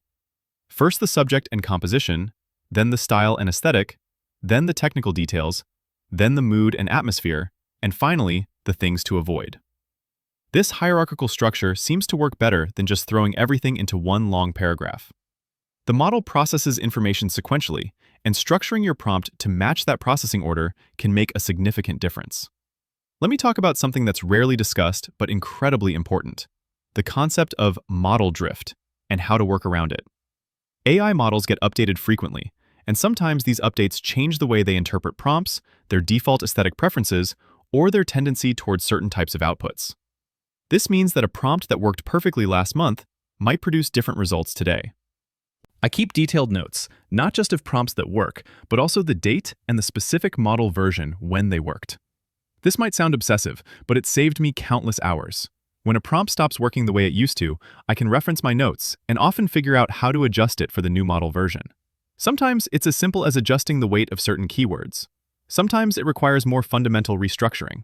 [SPEAKER 1] First the subject and composition, then the style and aesthetic, then the technical details, then the mood and atmosphere, and finally, the things to avoid. This hierarchical structure seems to work better than just throwing everything into one long paragraph. The model processes information sequentially, and structuring your prompt to match that processing order can make a significant difference. Let me talk about something that's rarely discussed but incredibly important: the concept of model drift and how to work around it. AI models get updated frequently, and sometimes these updates change the way they interpret prompts, their default aesthetic preferences, or their tendency towards certain types of outputs. This means that a prompt that worked perfectly last month might produce different results today. I keep detailed notes, not just of prompts that work, but also the date and the specific model version when they worked. This might sound obsessive, but it saved me countless hours. When a prompt stops working the way it used to, I can reference my notes and often figure out how to adjust it for the new model version. Sometimes it's as simple as adjusting the weight of certain keywords. Sometimes it requires more fundamental restructuring.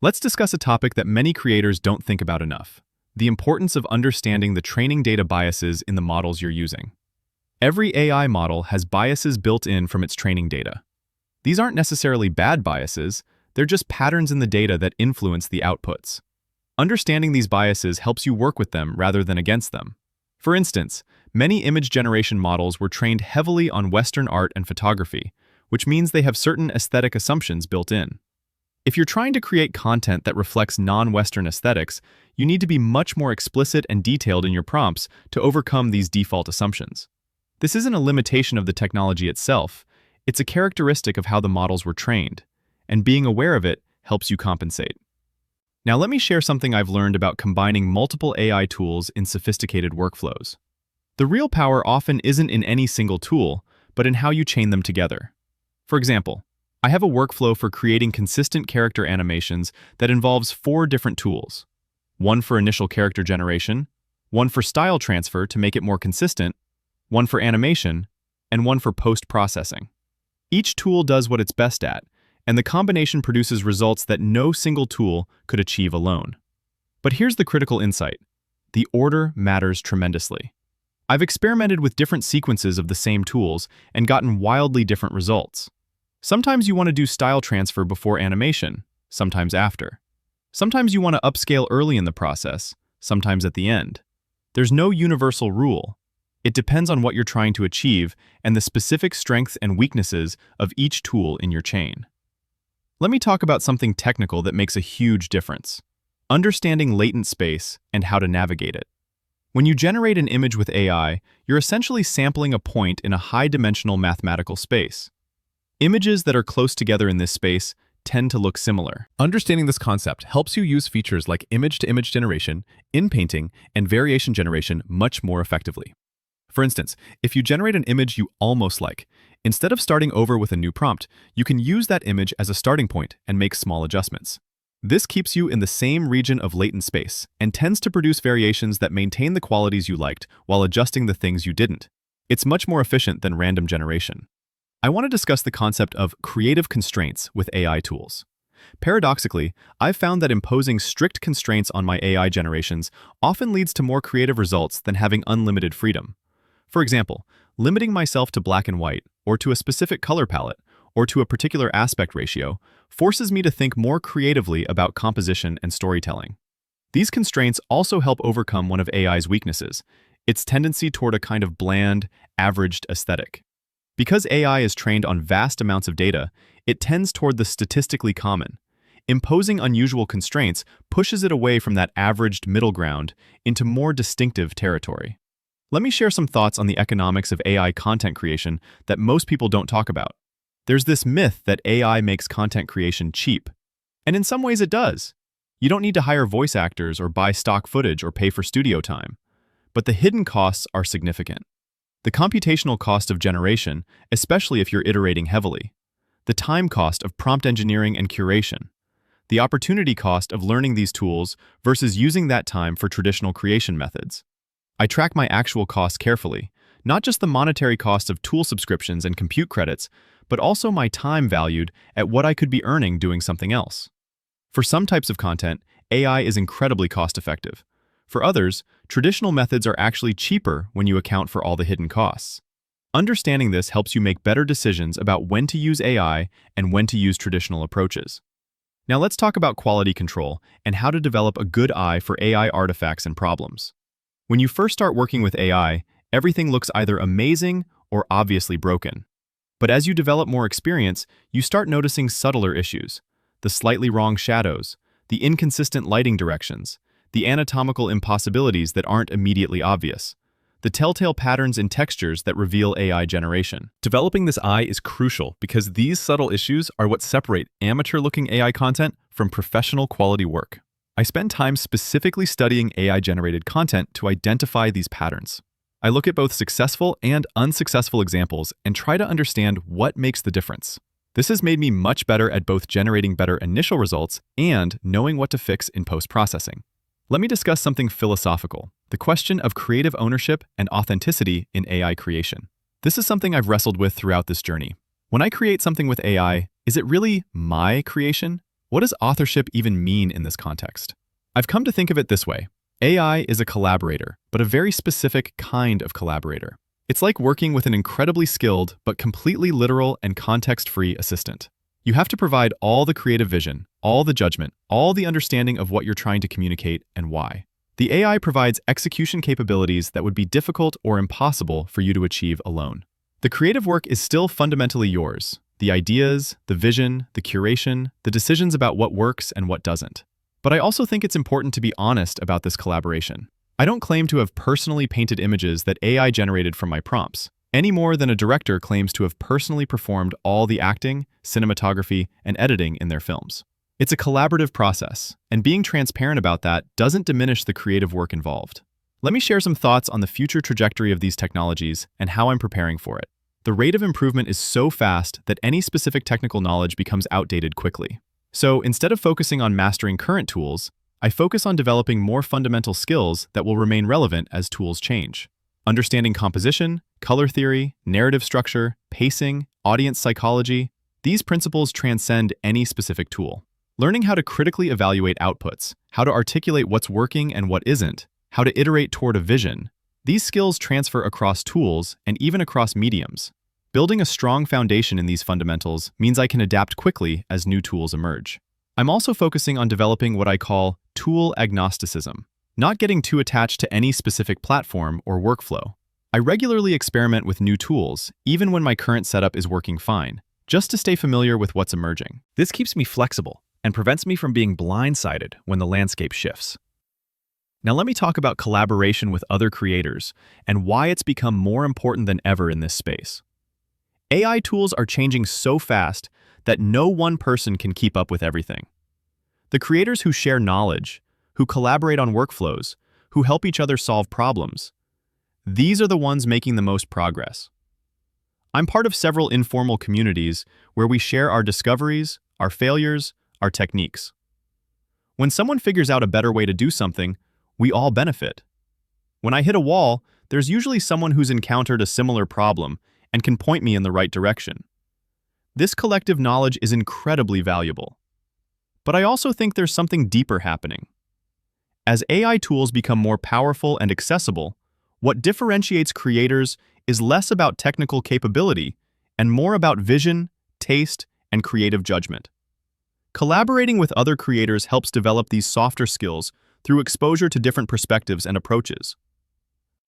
[SPEAKER 1] Let's discuss a topic that many creators don't think about enough: the importance of understanding the training data biases in the models you're using. Every AI model has biases built in from its training data. These aren't necessarily bad biases, they're just patterns in the data that influence the outputs. Understanding these biases helps you work with them rather than against them. For instance, many image generation models were trained heavily on Western art and photography, which means they have certain aesthetic assumptions built in. If you're trying to create content that reflects non-Western aesthetics, you need to be much more explicit and detailed in your prompts to overcome these default assumptions. This isn't a limitation of the technology itself, it's a characteristic of how the models were trained, and being aware of it helps you compensate. Now let me share something I've learned about combining multiple AI tools in sophisticated workflows. The real power often isn't in any single tool, but in how you chain them together. For example, I have a workflow for creating consistent character animations that involves 4 different tools: one for initial character generation, one for style transfer to make it more consistent, one for animation, and one for post-processing. Each tool does what it's best at, and the combination produces results that no single tool could achieve alone. But here's the critical insight: the order matters tremendously. I've experimented with different sequences of the same tools and gotten wildly different results. Sometimes you want to do style transfer before animation, sometimes after. Sometimes you want to upscale early in the process, sometimes at the end. There's no universal rule. It depends on what you're trying to achieve and the specific strengths and weaknesses of each tool in your chain. Let me talk about something technical that makes a huge difference: understanding latent space and how to navigate it. When you generate an image with AI, you're essentially sampling a point in a high-dimensional mathematical space. Images that are close together in this space tend to look similar. Understanding this concept helps you use features like image-to-image generation, in-painting, and variation generation much more effectively. For instance, if you generate an image you almost like, instead of starting over with a new prompt, you can use that image as a starting point and make small adjustments. This keeps you in the same region of latent space and tends to produce variations that maintain the qualities you liked while adjusting the things you didn't. It's much more efficient than random generation. I want to discuss the concept of creative constraints with AI tools. Paradoxically, I've found that imposing strict constraints on my AI generations often leads to more creative results than having unlimited freedom. For example, limiting myself to black and white, or to a specific color palette, or to a particular aspect ratio, forces me to think more creatively about composition and storytelling. These constraints also help overcome one of AI's weaknesses: its tendency toward a kind of bland, averaged aesthetic. Because AI is trained on vast amounts of data, it tends toward the statistically common. Imposing unusual constraints pushes it away from that averaged middle ground into more distinctive territory. Let me share some thoughts on the economics of AI content creation that most people don't talk about. There's this myth that AI makes content creation cheap. And in some ways it does. You don't need to hire voice actors or buy stock footage or pay for studio time. But the hidden costs are significant. The computational cost of generation, especially if you're iterating heavily. The time cost of prompt engineering and curation. The opportunity cost of learning these tools versus using that time for traditional creation methods. I track my actual costs carefully, not just the monetary cost of tool subscriptions and compute credits, but also my time valued at what I could be earning doing something else. For some types of content, AI is incredibly cost-effective. For others, traditional methods are actually cheaper when you account for all the hidden costs. Understanding this helps you make better decisions about when to use AI and when to use traditional approaches. Now let's talk about quality control and how to develop a good eye for AI artifacts and problems. When you first start working with AI, everything looks either amazing or obviously broken. But as you develop more experience, you start noticing subtler issues: the slightly wrong shadows, the inconsistent lighting directions, the anatomical impossibilities that aren't immediately obvious, the telltale patterns in textures that reveal AI generation. Developing this eye is crucial because these subtle issues are what separate amateur-looking AI content from professional quality work. I spend time specifically studying AI-generated content to identify these patterns. I look at both successful and unsuccessful examples and try to understand what makes the difference. This has made me much better at both generating better initial results and knowing what to fix in post-processing. Let me discuss something philosophical: the question of creative ownership and authenticity in AI creation. This is something I've wrestled with throughout this journey. When I create something with AI, is it really my creation? What does authorship even mean in this context? I've come to think of it this way. AI is a collaborator, but a very specific kind of collaborator. It's like working with an incredibly skilled but completely literal and context-free assistant. You have to provide all the creative vision, all the judgment, all the understanding of what you're trying to communicate and why. The AI provides execution capabilities that would be difficult or impossible for you to achieve alone. The creative work is still fundamentally yours: the ideas, the vision, the curation, the decisions about what works and what doesn't. But I also think it's important to be honest about this collaboration. I don't claim to have personally painted images that AI generated from my prompts, any more than a director claims to have personally performed all the acting, cinematography, and editing in their films. It's a collaborative process, and being transparent about that doesn't diminish the creative work involved. Let me share some thoughts on the future trajectory of these technologies and how I'm preparing for it. The rate of improvement is so fast that any specific technical knowledge becomes outdated quickly. So instead of focusing on mastering current tools, I focus on developing more fundamental skills that will remain relevant as tools change. Understanding composition, color theory, narrative structure, pacing, audience psychology, these principles transcend any specific tool. Learning how to critically evaluate outputs, how to articulate what's working and what isn't, how to iterate toward a vision, these skills transfer across tools and even across mediums. Building a strong foundation in these fundamentals means I can adapt quickly as new tools emerge. I'm also focusing on developing what I call tool agnosticism, not getting too attached to any specific platform or workflow. I regularly experiment with new tools, even when my current setup is working fine, just to stay familiar with what's emerging. This keeps me flexible and prevents me from being blindsided when the landscape shifts. Now let me talk about collaboration with other creators and why it's become more important than ever in this space. AI tools are changing so fast that no one person can keep up with everything. The creators who share knowledge, who collaborate on workflows, who help each other solve problems, these are the ones making the most progress. I'm part of several informal communities where we share our discoveries, our failures, our techniques. When someone figures out a better way to do something, we all benefit. When I hit a wall, there's usually someone who's encountered a similar problem and can point me in the right direction. This collective knowledge is incredibly valuable. But I also think there's something deeper happening. As AI tools become more powerful and accessible, what differentiates creators is less about technical capability and more about vision, taste, and creative judgment. Collaborating with other creators helps develop these softer skills through exposure to different perspectives and approaches.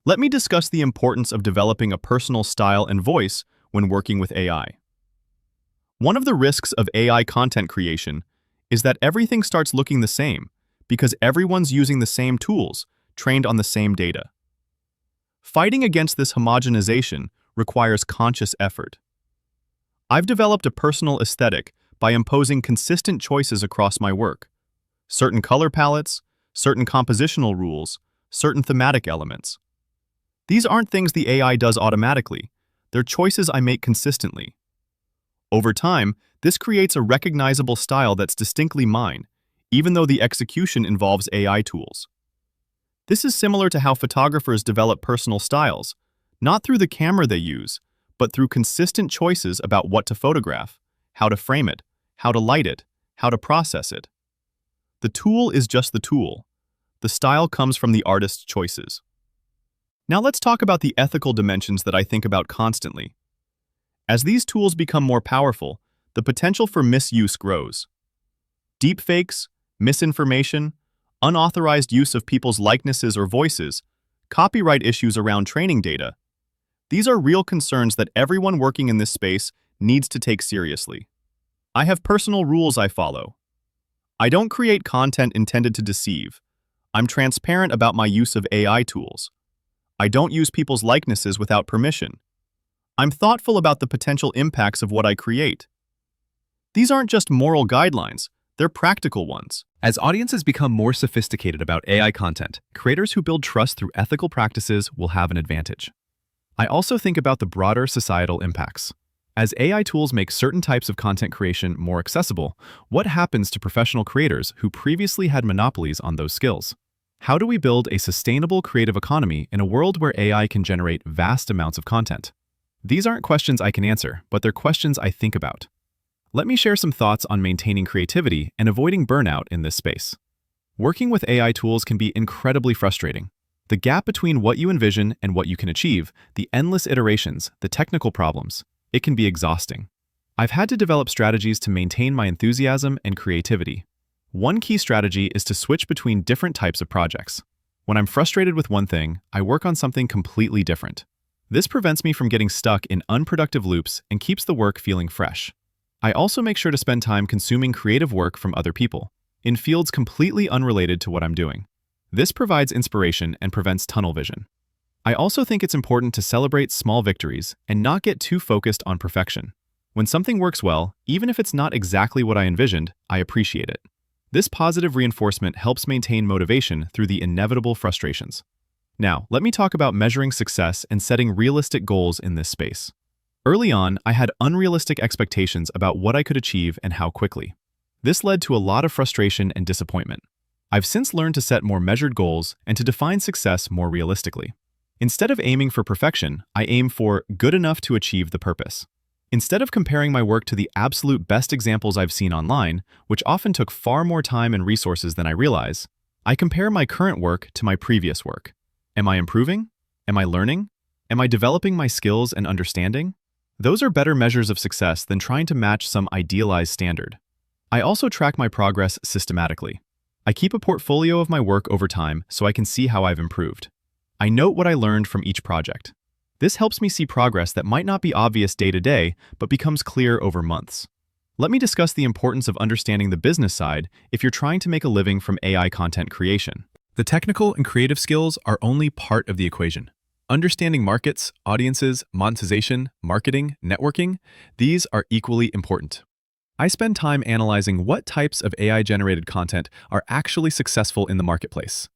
[SPEAKER 1] Let me discuss the importance of developing a personal style and voice when working with AI. One of the risks of AI content creation is that everything starts looking the same because everyone's using the same tools, trained on the same data. Fighting against this homogenization requires conscious effort. I've developed a personal aesthetic by imposing consistent choices across my work: certain color palettes, certain compositional rules, certain thematic elements. These aren't things the AI does automatically. They're choices I make consistently. Over time, this creates a recognizable style that's distinctly mine, even though the execution involves AI tools. This is similar to how photographers develop personal styles, not through the camera they use, but through consistent choices about what to photograph, how to frame it, how to light it, how to process it. The tool is just the tool. The style comes from the artist's choices. Now let's talk about the ethical dimensions that I think about constantly. As these tools become more powerful, the potential for misuse grows. Deepfakes, misinformation, unauthorized use of people's likenesses or voices, copyright issues around training data. These are real concerns that everyone working in this space needs to take seriously. I have personal rules I follow. I don't create content intended to deceive. I'm transparent about my use of AI tools. I don't use people's likenesses without permission. I'm thoughtful about the potential impacts of what I create. These aren't just moral guidelines, they're practical ones.
[SPEAKER 2] As audiences become more sophisticated about AI content, creators who build trust through ethical practices will have an advantage. I also think about the broader societal impacts. As AI tools make certain types of content creation more accessible, what happens to professional creators who previously had monopolies on those skills? How do we build a sustainable creative economy in a world where AI can generate vast amounts of content? These aren't questions I can answer, but they're questions I think about. Let me share some thoughts on maintaining creativity and avoiding burnout in this space. Working with AI tools can be incredibly frustrating. The gap between what you envision and what you can achieve, the endless iterations, the technical problems, it can be exhausting. I've had to develop strategies to maintain my enthusiasm and creativity. One key strategy is to switch between different types of projects. When I'm frustrated with one thing, I work on something completely different. This prevents me from getting stuck in unproductive loops and keeps the work feeling fresh. I also make sure to spend time consuming creative work from other people, in fields completely unrelated to what I'm doing. This provides inspiration and prevents tunnel vision. I also think it's important to celebrate small victories and not get too focused on perfection. When something works well, even if it's not exactly what I envisioned, I appreciate it. This positive reinforcement helps maintain motivation through the inevitable frustrations. Now, let me talk about measuring success and setting realistic goals in this space. Early on, I had unrealistic expectations about what I could achieve and how quickly. This led to a lot of frustration and disappointment. I've since learned to set more measured goals and to define success more realistically. Instead of aiming for perfection, I aim for good enough to achieve the purpose. Instead of comparing my work to the absolute best examples I've seen online, which often took far more time and resources than I realize, I compare my current work to my previous work. Am I improving? Am I learning? Am I developing my skills and understanding? Those are better measures of success than trying to match some idealized standard. I also track my progress systematically. I keep a portfolio of my work over time so I can see how I've improved. I note what I learned from each project. This helps me see progress that might not be obvious day to day, but becomes clear over months. Let me discuss the importance of understanding the business side if you're trying to make a living from AI content creation. The technical and creative skills are only part of the equation. Understanding markets, audiences, monetization, marketing, networking, these are equally important. I spend time analyzing what types of AI-generated content are actually successful in the marketplace.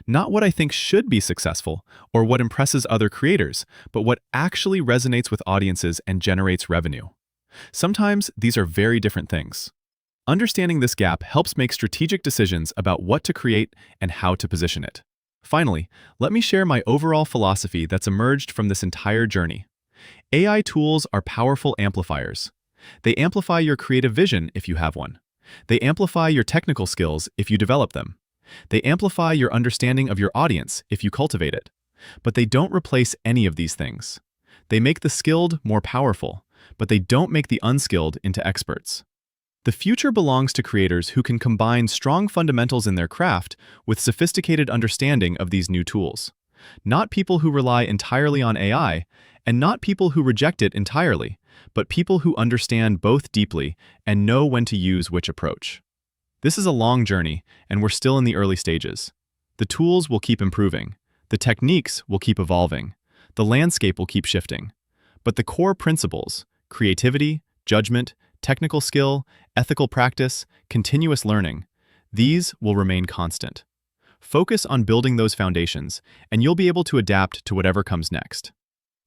[SPEAKER 2] Not what I think should be successful or what impresses other creators, but what actually resonates with audiences and generates revenue. Sometimes these are very different things. Understanding this gap helps make strategic decisions about what to create and how to position it. Finally, let me share my overall philosophy that's emerged from this entire journey. AI tools are powerful amplifiers. They amplify your creative vision if you have one. They amplify your technical skills if you develop them. They amplify your understanding of your audience if you cultivate it. But they don't replace any of these things. They make the skilled more powerful, but they don't make the unskilled into experts. The future belongs to creators who can combine strong fundamentals in their craft with sophisticated understanding of these new tools. Not people who rely entirely on AI, and not people who reject it entirely, but people who understand both deeply and know when to use which approach. This is a long journey, and we're still in the early stages. The tools will keep improving. The techniques will keep evolving. The landscape will keep shifting. But the core principles, creativity, judgment, technical skill, ethical practice, continuous learning, these will remain constant. Focus on building those foundations, and you'll be able to adapt to whatever comes next.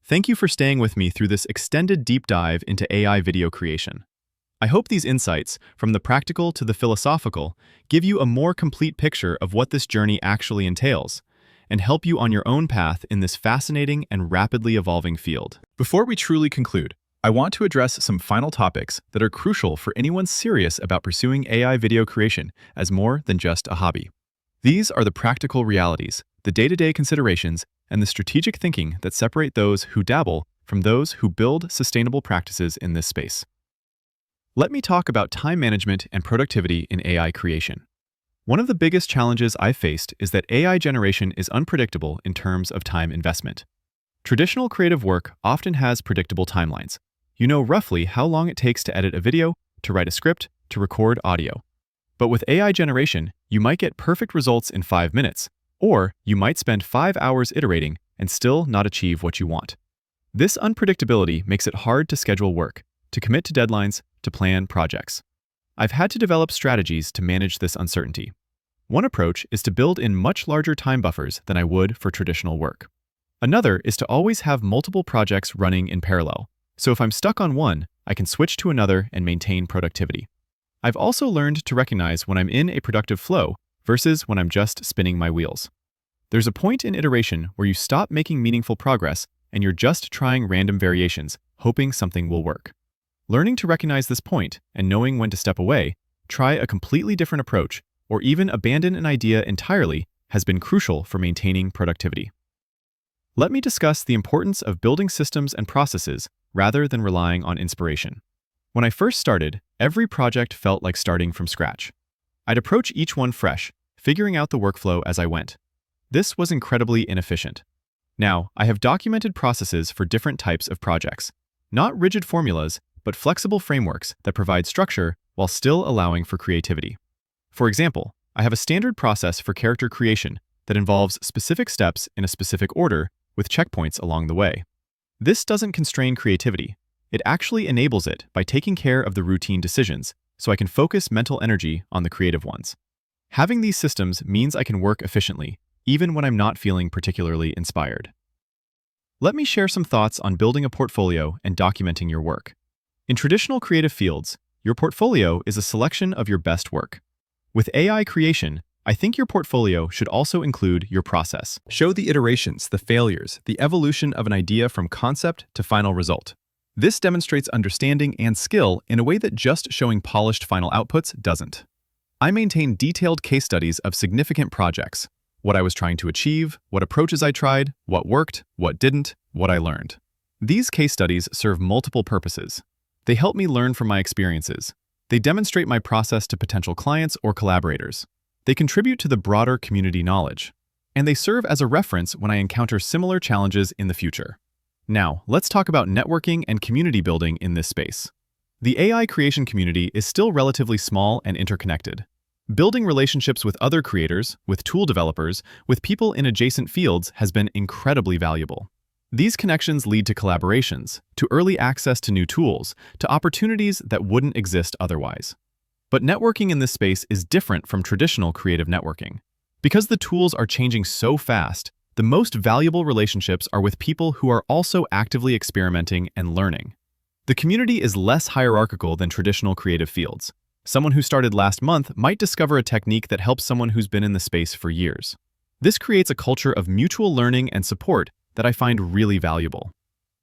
[SPEAKER 2] Thank you for staying with me through this extended deep dive into AI video creation. I hope these insights, from the practical to the philosophical, give you a more complete picture of what this journey actually entails, and help you on your own path in this fascinating and rapidly evolving field. Before we truly conclude, I want to address some final topics that are crucial for anyone serious about pursuing AI video creation as more than just a hobby. These are the practical realities, the day-to-day considerations, and the strategic thinking that separate those who dabble from those who build sustainable practices in this space.
[SPEAKER 1] Let me talk about time management and productivity in AI creation. One of the biggest challenges I've faced is that AI generation is unpredictable in terms of time investment. Traditional creative work often has predictable timelines. You know roughly how long it takes to edit a video, to write a script, to record audio. But with AI generation, you might get perfect results in 5 minutes, or you might spend 5 hours iterating and still not achieve what you want. This unpredictability makes it hard to schedule work, to commit to deadlines, to plan projects. I've had to develop strategies to manage this uncertainty. One approach is to build in much larger time buffers than I would for traditional work. Another is to always have multiple projects running in parallel, so if I'm stuck on one, I can switch to another and maintain productivity. I've also learned to recognize when I'm in a productive flow versus when I'm just spinning my wheels. There's a point in iteration where you stop making meaningful progress and you're just trying random variations, hoping something will work. Learning to recognize this point and knowing when to step away, try a completely different approach, or even abandon an idea entirely has been crucial for maintaining productivity. Let me discuss the importance of building systems and processes rather than relying on inspiration. When I first started, every project felt like starting from scratch. I'd approach each one fresh, figuring out the workflow as I went. This was incredibly inefficient. Now, I have documented processes for different types of projects. Not rigid formulas, but flexible frameworks that provide structure while still allowing for creativity. For example, I have a standard process for character creation that involves specific steps in a specific order with checkpoints along the way. This doesn't constrain creativity. It actually enables it by taking care of the routine decisions, so I can focus mental energy on the creative ones. Having these systems means I can work efficiently, even when I'm not feeling particularly inspired. Let me share some thoughts on building a portfolio and documenting your work. In traditional creative fields, your portfolio is a selection of your best work. With AI creation, I think your portfolio should also include your process. Show the iterations, the failures, the evolution of an idea from concept to final result. This demonstrates understanding and skill in a way that just showing polished final outputs doesn't. I maintain detailed case studies of significant projects, what I was trying to achieve, what approaches I tried, what worked, what didn't, what I learned. These case studies serve multiple purposes. They help me learn from my experiences. They demonstrate my process to potential clients or collaborators. They contribute to the broader community knowledge. And they serve as a reference when I encounter similar challenges in the future. Now, let's talk about networking and community building in this space. The AI creation community is still relatively small and interconnected. Building relationships with other creators, with tool developers, with people in adjacent fields has been incredibly valuable. These connections lead to collaborations, to early access to new tools, to opportunities that wouldn't exist otherwise. But networking in this space is different from traditional creative networking. Because the tools are changing so fast, the most valuable relationships are with people who are also actively experimenting and learning. The community is less hierarchical than traditional creative fields. Someone who started last month might discover a technique that helps someone who's been in the space for years. This creates a culture of mutual learning and support that I find really valuable.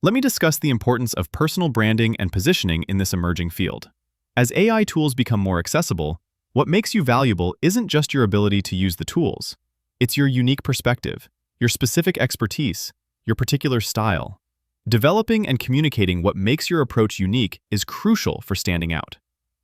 [SPEAKER 1] Let me discuss the importance of personal branding and positioning in this emerging field. As AI tools become more accessible, what makes you valuable isn't just your ability to use the tools. It's your unique perspective, your specific expertise, your particular style. Developing and communicating what makes your approach unique is crucial for standing out.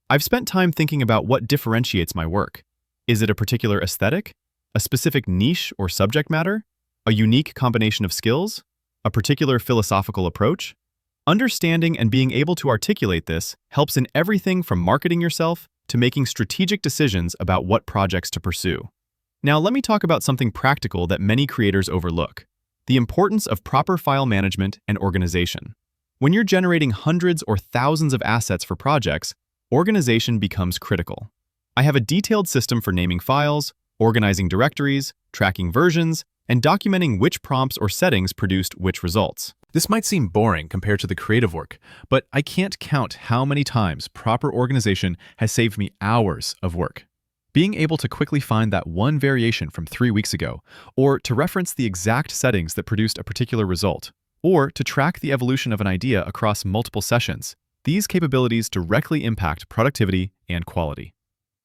[SPEAKER 1] I've spent time thinking about what differentiates my work. Is it a particular aesthetic? A specific niche or subject matter? A unique combination of skills? A particular philosophical approach? Understanding and being able to articulate this helps in everything from marketing yourself to making strategic decisions about what projects to pursue. Now let me talk about something practical that many creators overlook: the importance of proper file management and organization. When you're generating hundreds or thousands of assets for projects, organization becomes critical. I have a detailed system for naming files, organizing directories, tracking versions, and documenting which prompts or settings produced which results. This might seem boring compared to the creative work, but I can't count how many times proper organization has saved me hours of work. Being able to quickly find that one variation from 3 weeks ago, or to reference the exact settings that produced a particular result, or to track the evolution of an idea across multiple sessions, these capabilities directly impact productivity and quality.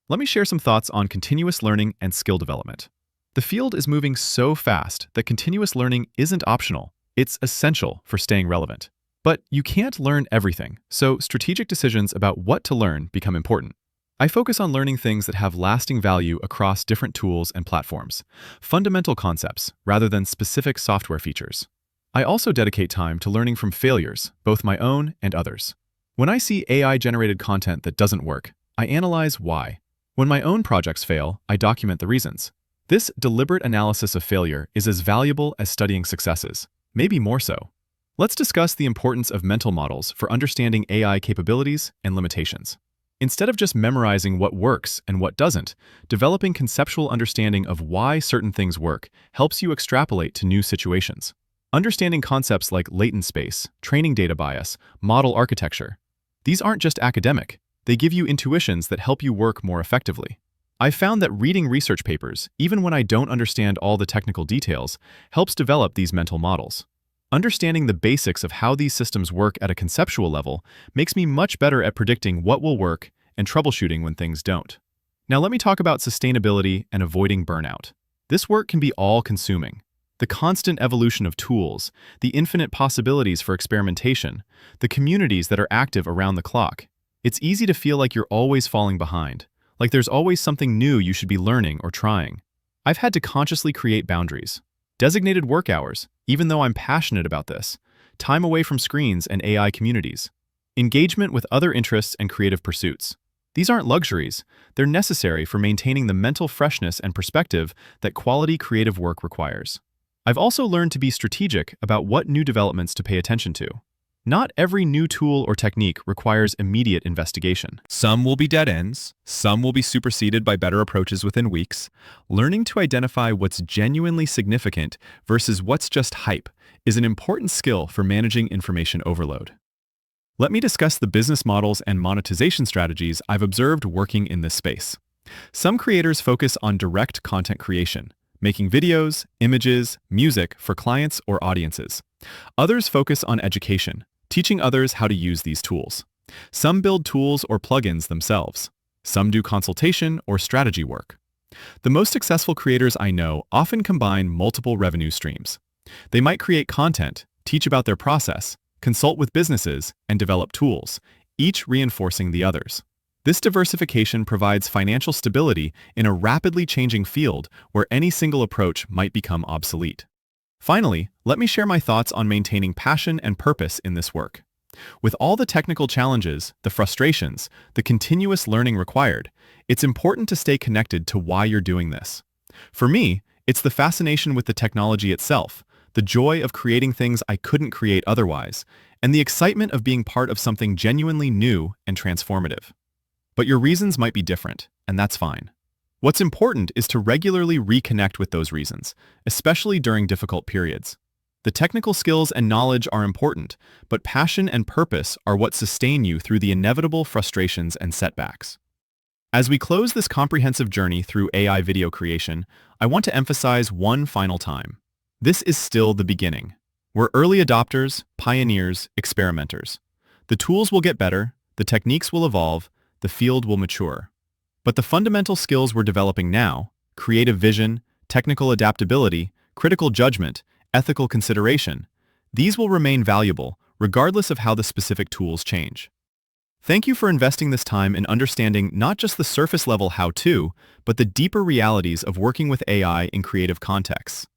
[SPEAKER 1] Let me share some thoughts on continuous learning and skill development. The field is moving so fast that continuous learning isn't optional. It's essential for staying relevant. But you can't learn everything, so strategic decisions about what to learn become important. I focus on learning things that have lasting value across different tools and platforms, fundamental concepts rather than specific software features. I also dedicate time to learning from failures, both my own and others. When I see AI-generated content that doesn't work, I analyze why. When my own projects fail, I document the reasons. This deliberate analysis of failure is as valuable as studying successes, maybe more so. Let's discuss the importance of mental models for understanding AI capabilities and limitations. Instead of just memorizing what works and what doesn't, developing conceptual understanding of why certain things work helps you extrapolate to new situations. Understanding concepts like latent space, training data bias, model architecture. These aren't just academic, they give you intuitions that help you work more effectively. I've found that reading research papers, even when I don't understand all the technical details, helps develop these mental models. Understanding the basics of how these systems work at a conceptual level makes me much better at predicting what will work and troubleshooting when things don't. Now let me talk about sustainability and avoiding burnout. This work can be all-consuming. The constant evolution of tools, the infinite possibilities for experimentation, the communities that are active around the clock. It's easy to feel like you're always falling behind, like there's always something new you should be learning or trying. I've had to consciously create boundaries. Designated work hours, even though I'm passionate about this, time away from screens and AI communities, engagement with other interests and creative pursuits. These aren't luxuries, they're necessary for maintaining the mental freshness and perspective that quality creative work requires. I've also learned to be strategic about what new developments to pay attention to. Not every new tool or technique requires immediate investigation.
[SPEAKER 2] Some will be dead ends, some will be superseded by better approaches within weeks. Learning to identify what's genuinely significant versus what's just hype is an important skill for managing information overload. Let me discuss the business models and monetization strategies I've observed working in this space. Some creators focus on direct content creation, making videos, images, music for clients or audiences. Others focus on education, teaching others how to use these tools. Some build tools or plugins themselves. Some do consultation or strategy work. The most successful creators I know often combine multiple revenue streams. They might create content, teach about their process, consult with businesses, and develop tools, each reinforcing the others. This diversification provides financial stability in a rapidly changing field where any single approach might become obsolete. Finally, let me share my thoughts on maintaining passion and purpose in this work. With all the technical challenges, the frustrations, the continuous learning required, it's important to stay connected to why you're doing this. For me, it's the fascination with the technology itself, the joy of creating things I couldn't create otherwise, and the excitement of being part of something genuinely new and transformative. But your reasons might be different, and that's fine. What's important is to regularly reconnect with those reasons, especially during difficult periods. The technical skills and knowledge are important, but passion and purpose are what sustain you through the inevitable frustrations and setbacks. As we close this comprehensive journey through AI video creation, I want to emphasize one final time. This is still the beginning. We're early adopters, pioneers, experimenters. The tools will get better, the techniques will evolve, the field will mature. But the fundamental skills we're developing now, creative vision, technical adaptability, critical judgment, ethical consideration, these will remain valuable regardless of how the specific tools change. Thank you for investing this time in understanding not just the surface-level how-to, but the deeper realities of working with AI in creative contexts.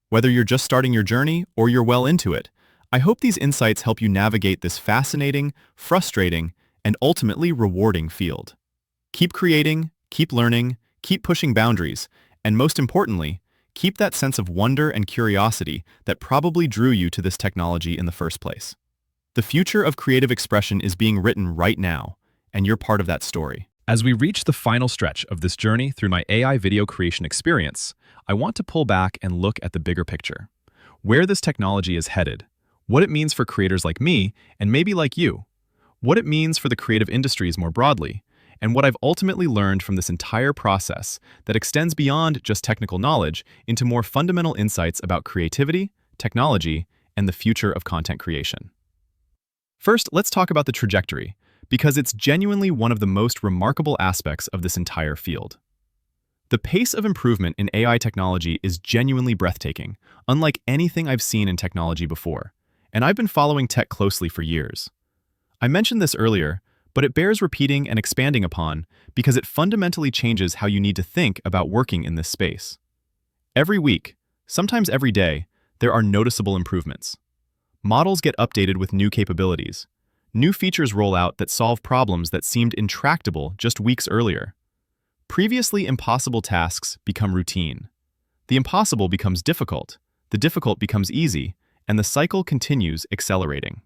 [SPEAKER 2] Whether you're just starting your journey or you're well into it, I hope these insights help you navigate this fascinating, frustrating, and ultimately rewarding field. Keep creating, keep learning, keep pushing boundaries, and most importantly, keep that sense of wonder and curiosity that probably drew you to this technology in the first place. The future of creative expression is being written right now, and you're part of that story.
[SPEAKER 1] As we reach the final stretch of this journey through my AI video creation experience, I want to pull back and look at the bigger picture. Where this technology is headed, what it means for creators like me, and maybe like you, what it means for the creative industries more broadly, and what I've ultimately learned from this entire process that extends beyond just technical knowledge into more fundamental insights about creativity, technology, and the future of content creation. First, let's talk about the trajectory, because it's genuinely one of the most remarkable aspects of this entire field. The pace of improvement in AI technology is genuinely breathtaking, unlike anything I've seen in technology before. and I've been following tech closely for years. I mentioned this earlier, but it bears repeating and expanding upon because it fundamentally changes how you need to think about working in this space. Every week, sometimes every day, there are noticeable improvements. Models get updated with new capabilities. New features roll out that solve problems that seemed intractable just weeks earlier. Previously impossible tasks become routine. The impossible becomes difficult, the difficult becomes easy, and the cycle continues accelerating.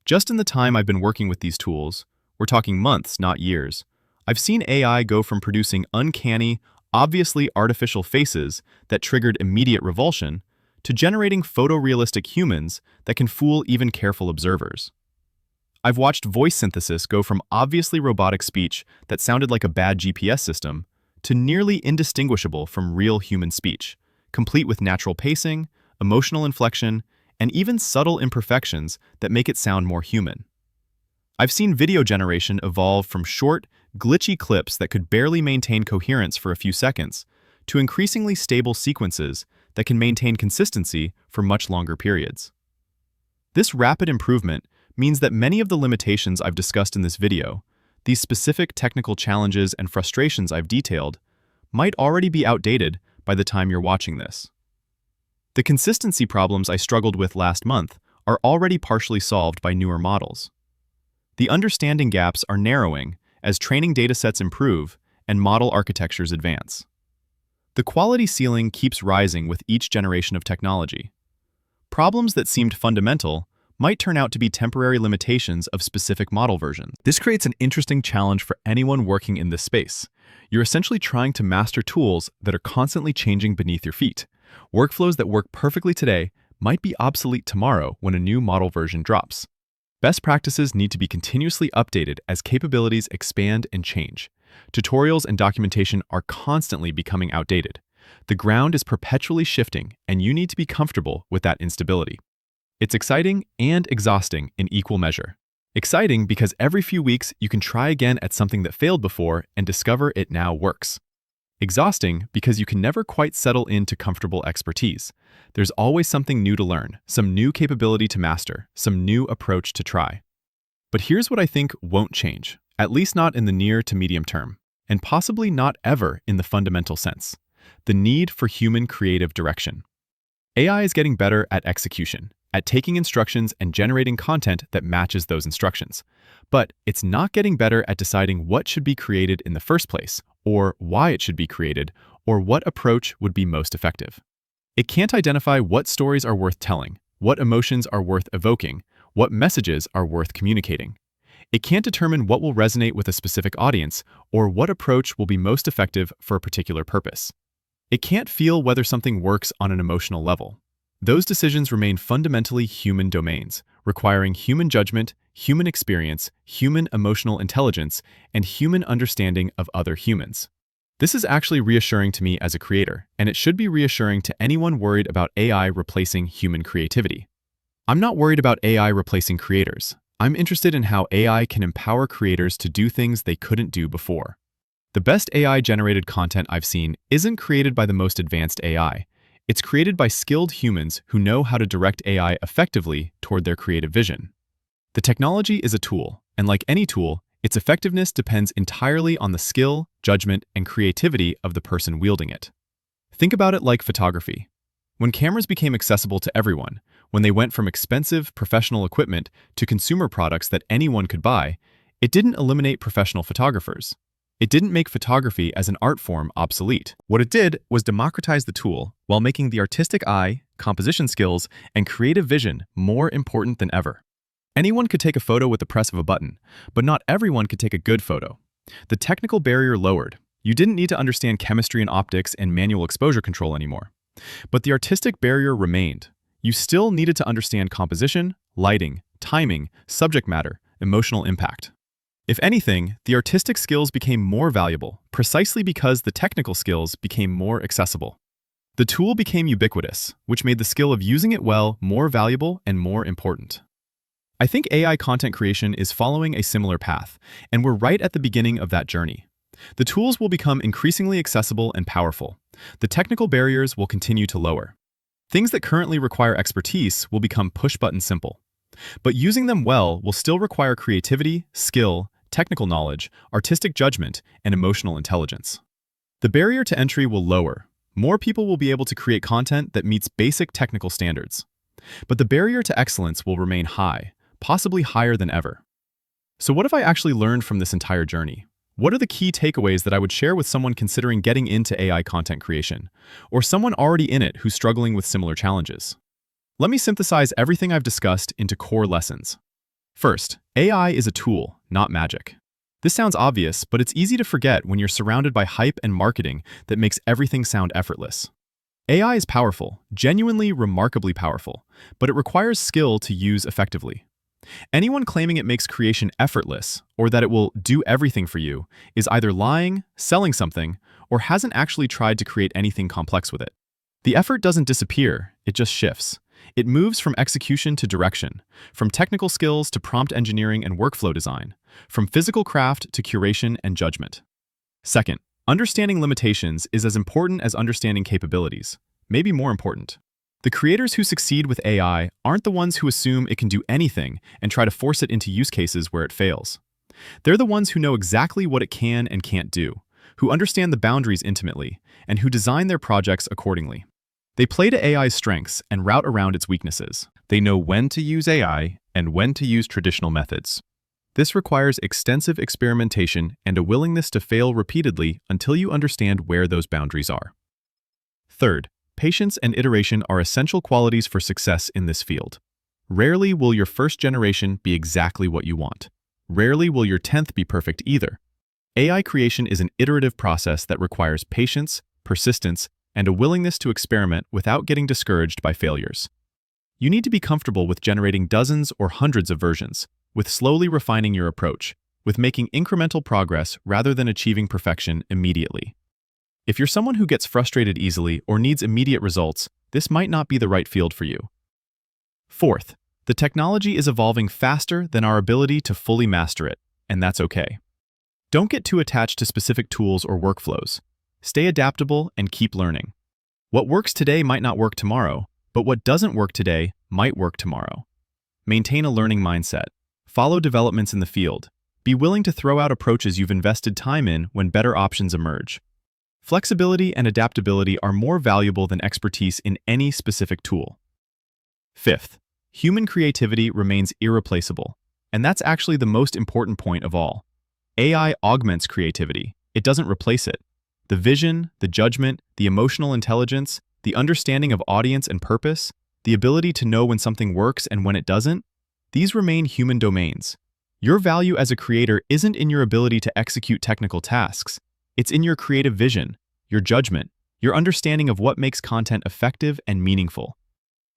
[SPEAKER 1] Just in the time I've been working with these tools, we're talking months, not years, I've seen AI go from producing uncanny, obviously artificial faces that triggered immediate revulsion to generating photorealistic humans that can fool even careful observers. I've watched voice synthesis go from obviously robotic speech that sounded like a bad GPS system to nearly indistinguishable from real human speech, complete with natural pacing, emotional inflection, and even subtle imperfections that make it sound more human. I've seen video generation evolve from short, glitchy clips that could barely maintain coherence for a few seconds to increasingly stable sequences that can maintain consistency for much longer periods. This rapid improvement means that many of the limitations I've discussed in this video, these specific technical challenges and frustrations I've detailed, might already be outdated by the time you're watching this. The consistency problems I struggled with last month are already partially solved by newer models. The understanding gaps are narrowing as training datasets improve and model architectures advance. The quality ceiling keeps rising with each generation of technology. Problems that seemed fundamental might turn out to be temporary limitations of specific model versions. This creates an interesting challenge for anyone working in this space. You're essentially trying to master tools that are constantly changing beneath your feet. Workflows that work perfectly today might be obsolete tomorrow when a new model version drops. Best practices need to be continuously updated as capabilities expand and change. Tutorials and documentation are constantly becoming outdated. The ground is perpetually shifting, and you need to be comfortable with that instability. It's exciting and exhausting in equal measure. Exciting because every few weeks you can try again at something that failed before and discover it now works. Exhausting because you can never quite settle into comfortable expertise. There's always something new to learn, some new capability to master, some new approach to try. But here's what I think won't change, at least not in the near to medium term, and possibly not ever in the fundamental sense: the need for human creative direction. AI is getting better at execution, at taking instructions and generating content that matches those instructions. But it's not getting better at deciding what should be created in the first place, or why it should be created, or what approach would be most effective. It can't identify what stories are worth telling, what emotions are worth evoking, what messages are worth communicating. It can't determine what will resonate with a specific audience, or what approach will be most effective for a particular purpose. It can't feel whether something works on an emotional level. Those decisions remain fundamentally human domains, requiring human judgment, human experience, human emotional intelligence, and human understanding of other humans. This is actually reassuring to me as a creator, and it should be reassuring to anyone worried about AI replacing human creativity. I'm not worried about AI replacing creators. I'm interested in how AI can empower creators to do things they couldn't do before. The best AI-generated content I've seen isn't created by the most advanced AI. It's created by skilled humans who know how to direct AI effectively toward their creative vision. The technology is a tool, and like any tool, its effectiveness depends entirely on the skill, judgment, and creativity of the person wielding it. Think about it like photography. When cameras became accessible to everyone, when they went from expensive professional equipment to consumer products that anyone could buy, it didn't eliminate professional photographers. It didn't make photography as an art form obsolete. What it did was democratize the tool while making the artistic eye, composition skills, and creative vision more important than ever. Anyone could take a photo with the press of a button, but not everyone could take a good photo. The technical barrier lowered. You didn't need to understand chemistry and optics and manual exposure control anymore. But the artistic barrier remained. You still needed to understand composition, lighting, timing, subject matter, emotional impact. If anything, the artistic skills became more valuable, precisely because the technical skills became more accessible. The tool became ubiquitous, which made the skill of using it well more valuable and more important. I think AI content creation is following a similar path, and we're right at the beginning of that journey. The tools will become increasingly accessible and powerful. The technical barriers will continue to lower. Things that currently require expertise will become push-button simple. But using them well will still require creativity, skill, technical knowledge, artistic judgment, and emotional intelligence. The barrier to entry will lower. More people will be able to create content that meets basic technical standards. But the barrier to excellence will remain high, possibly higher than ever. So what have I actually learned from this entire journey? What are the key takeaways that I would share with someone considering getting into AI content creation, or someone already in it who's struggling with similar challenges? Let me synthesize everything I've discussed into core lessons. First, AI is a tool, not magic. This sounds obvious, but it's easy to forget when you're surrounded by hype and marketing that makes everything sound effortless. AI is powerful, genuinely remarkably powerful, but it requires skill to use effectively. Anyone claiming it makes creation effortless, or that it will do everything for you, is either lying, selling something, or hasn't actually tried to create anything complex with it. The effort doesn't disappear, it just shifts. It moves from execution to direction, from technical skills to prompt engineering and workflow design, from physical craft to curation and judgment. Second, understanding limitations is as important as understanding capabilities, maybe more important. The creators who succeed with AI aren't the ones who assume it can do anything and try to force it into use cases where it fails. They're the ones who know exactly what it can and can't do, who understand the boundaries intimately, and who design their projects accordingly. They play to AI's strengths and route around its weaknesses. They know when to use AI and when to use traditional methods. This requires extensive experimentation and a willingness to fail repeatedly until you understand where those boundaries are. Third, patience and iteration are essential qualities for success in this field. Rarely will your first generation be exactly what you want. Rarely will your 10th be perfect either. AI creation is an iterative process that requires patience, persistence, and a willingness to experiment without getting discouraged by failures. You need to be comfortable with generating dozens or hundreds of versions, with slowly refining your approach, with making incremental progress rather than achieving perfection immediately. If you're someone who gets frustrated easily or needs immediate results, this might not be the right field for you. Fourth, the technology is evolving faster than our ability to fully master it, and that's okay. Don't get too attached to specific tools or workflows. Stay adaptable and keep learning. What works today might not work tomorrow, but what doesn't work today might work tomorrow. Maintain a learning mindset. Follow developments in the field. Be willing to throw out approaches you've invested time in when better options emerge. Flexibility and adaptability are more valuable than expertise in any specific tool. Fifth, human creativity remains irreplaceable, and that's actually the most important point of all. AI augments creativity. It doesn't replace it. The vision, the judgment, the emotional intelligence, the understanding of audience and purpose, the ability to know when something works and when it doesn't, these remain human domains. Your value as a creator isn't in your ability to execute technical tasks. It's in your creative vision, your judgment, your understanding of what makes content effective and meaningful.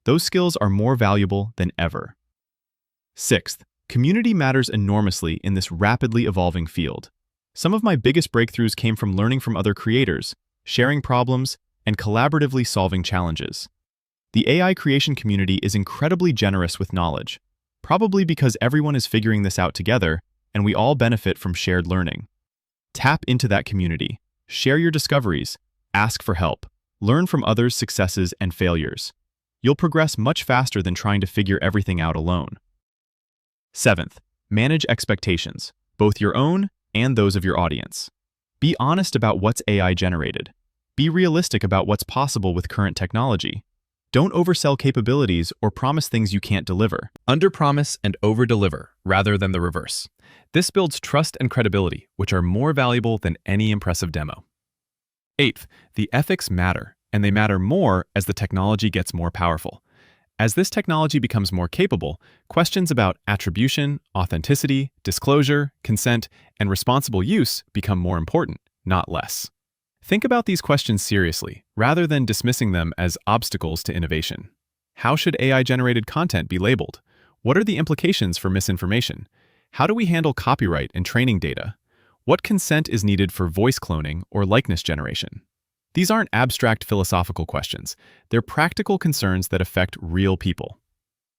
[SPEAKER 1] Those skills are more valuable than ever. Sixth, community matters enormously in this rapidly evolving field. Some of my biggest breakthroughs came from learning from other creators, sharing problems, and collaboratively solving challenges. The AI creation community is incredibly generous with knowledge, probably because everyone is figuring this out together and we all benefit from shared learning. Tap into that community, share your discoveries, ask for help, learn from others' successes and failures. You'll progress much faster than trying to figure everything out alone. Seventh, manage expectations, both your own and those of your audience. Be honest about what's AI generated. Be realistic about what's possible with current technology. Don't oversell capabilities or promise things you can't deliver.
[SPEAKER 2] Underpromise and overdeliver rather than the reverse. This builds trust and credibility, which are more valuable than any impressive demo. Eighth, the ethics matter, and they matter more as the technology gets more powerful. As this technology becomes more capable, questions about attribution, authenticity, disclosure, consent, and responsible use become more important, not less. Think about these questions seriously, rather than dismissing them as obstacles to innovation. How should AI-generated content be labeled? What are the implications for misinformation? How do we handle copyright and training data? What consent is needed for voice cloning or likeness generation? These aren't abstract philosophical questions. They're practical concerns that affect real people.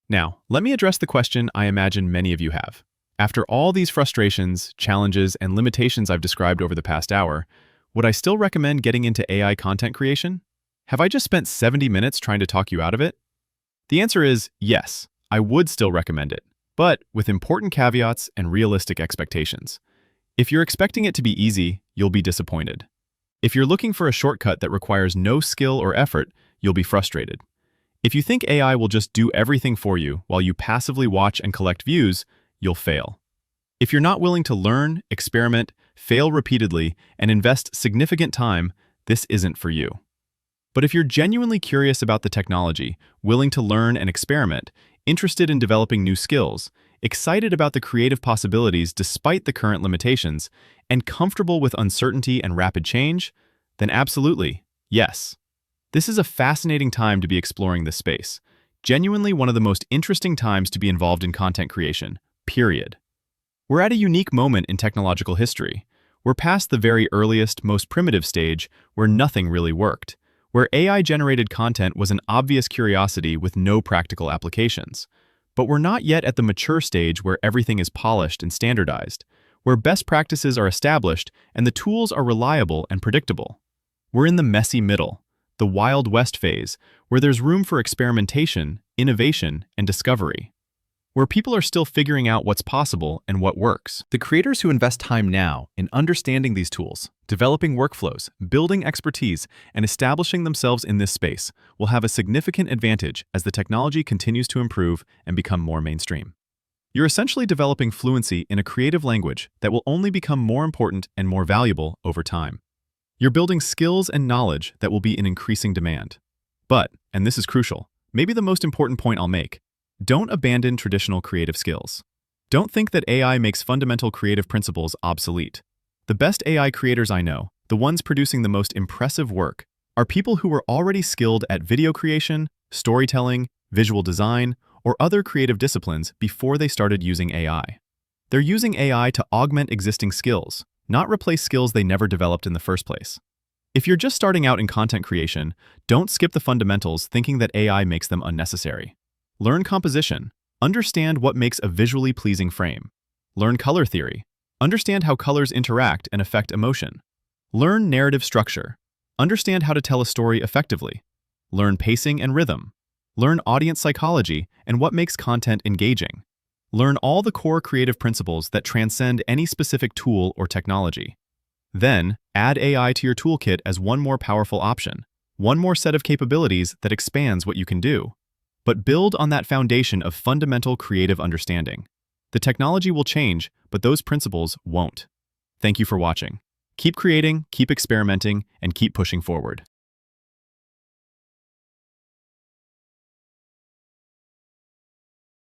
[SPEAKER 2] Now, let me address the question I imagine many of you have. After all these frustrations, challenges, and limitations I've described over the past hour, would I still recommend getting into AI content creation?
[SPEAKER 1] have I just spent 70 minutes trying to talk you out of it? The answer is yes, I would still recommend it, but with important caveats and realistic expectations. If you're expecting it to be easy, you'll be disappointed. If you're looking for a shortcut that requires no skill or effort, you'll be frustrated. If you think AI will just do everything for you while you passively watch and collect views, you'll fail. If you're not willing to learn, experiment, fail repeatedly, and invest significant time, this isn't for you. But if you're genuinely curious about the technology, willing to learn and experiment, interested in developing new skills, excited about the creative possibilities despite the current limitations, and comfortable with uncertainty and rapid change, then absolutely, yes. This is a fascinating time to be exploring this space. Genuinely one of the most interesting times to be involved in content creation, period. We're at a unique moment in technological history. We're past the very earliest, most primitive stage where nothing really worked, where AI-generated content was an obvious curiosity with no practical applications. But we're not yet at the mature stage where everything is polished and standardized, where best practices are established and the tools are reliable and predictable. We're in the messy middle, the Wild West phase, where there's room for experimentation, innovation, and discovery, where people are still figuring out what's possible and what works. The creators who invest time now in understanding these tools, developing workflows, building expertise, and establishing themselves in this space will have a significant advantage as the technology continues to improve and become more mainstream. You're essentially developing fluency in a creative language that will only become more important and more valuable over time. You're building skills and knowledge that will be in increasing demand. But, and this is crucial, maybe the most important point I'll make, don't abandon traditional creative skills. Don't think that AI makes fundamental creative principles obsolete. The best AI creators I know, the ones producing the most impressive work, are people who were already skilled at video creation, storytelling, visual design, or other creative disciplines before they started using AI. They're using AI to augment existing skills, not replace skills they never developed in the first place. If you're just starting out in content creation, don't skip the fundamentals thinking that AI makes them unnecessary. Learn composition. Understand what makes a visually pleasing frame. Learn color theory. Understand how colors interact and affect emotion. Learn narrative structure. Understand how to tell a story effectively. Learn pacing and rhythm. Learn audience psychology and what makes content engaging. Learn all the core creative principles that transcend any specific tool or technology. Then, add AI to your toolkit as one more powerful option, one more set of capabilities that expands what you can do. But build on that foundation of fundamental creative understanding. The technology will change, but those principles won't. Thank you for watching. Keep creating, keep experimenting, and keep pushing forward.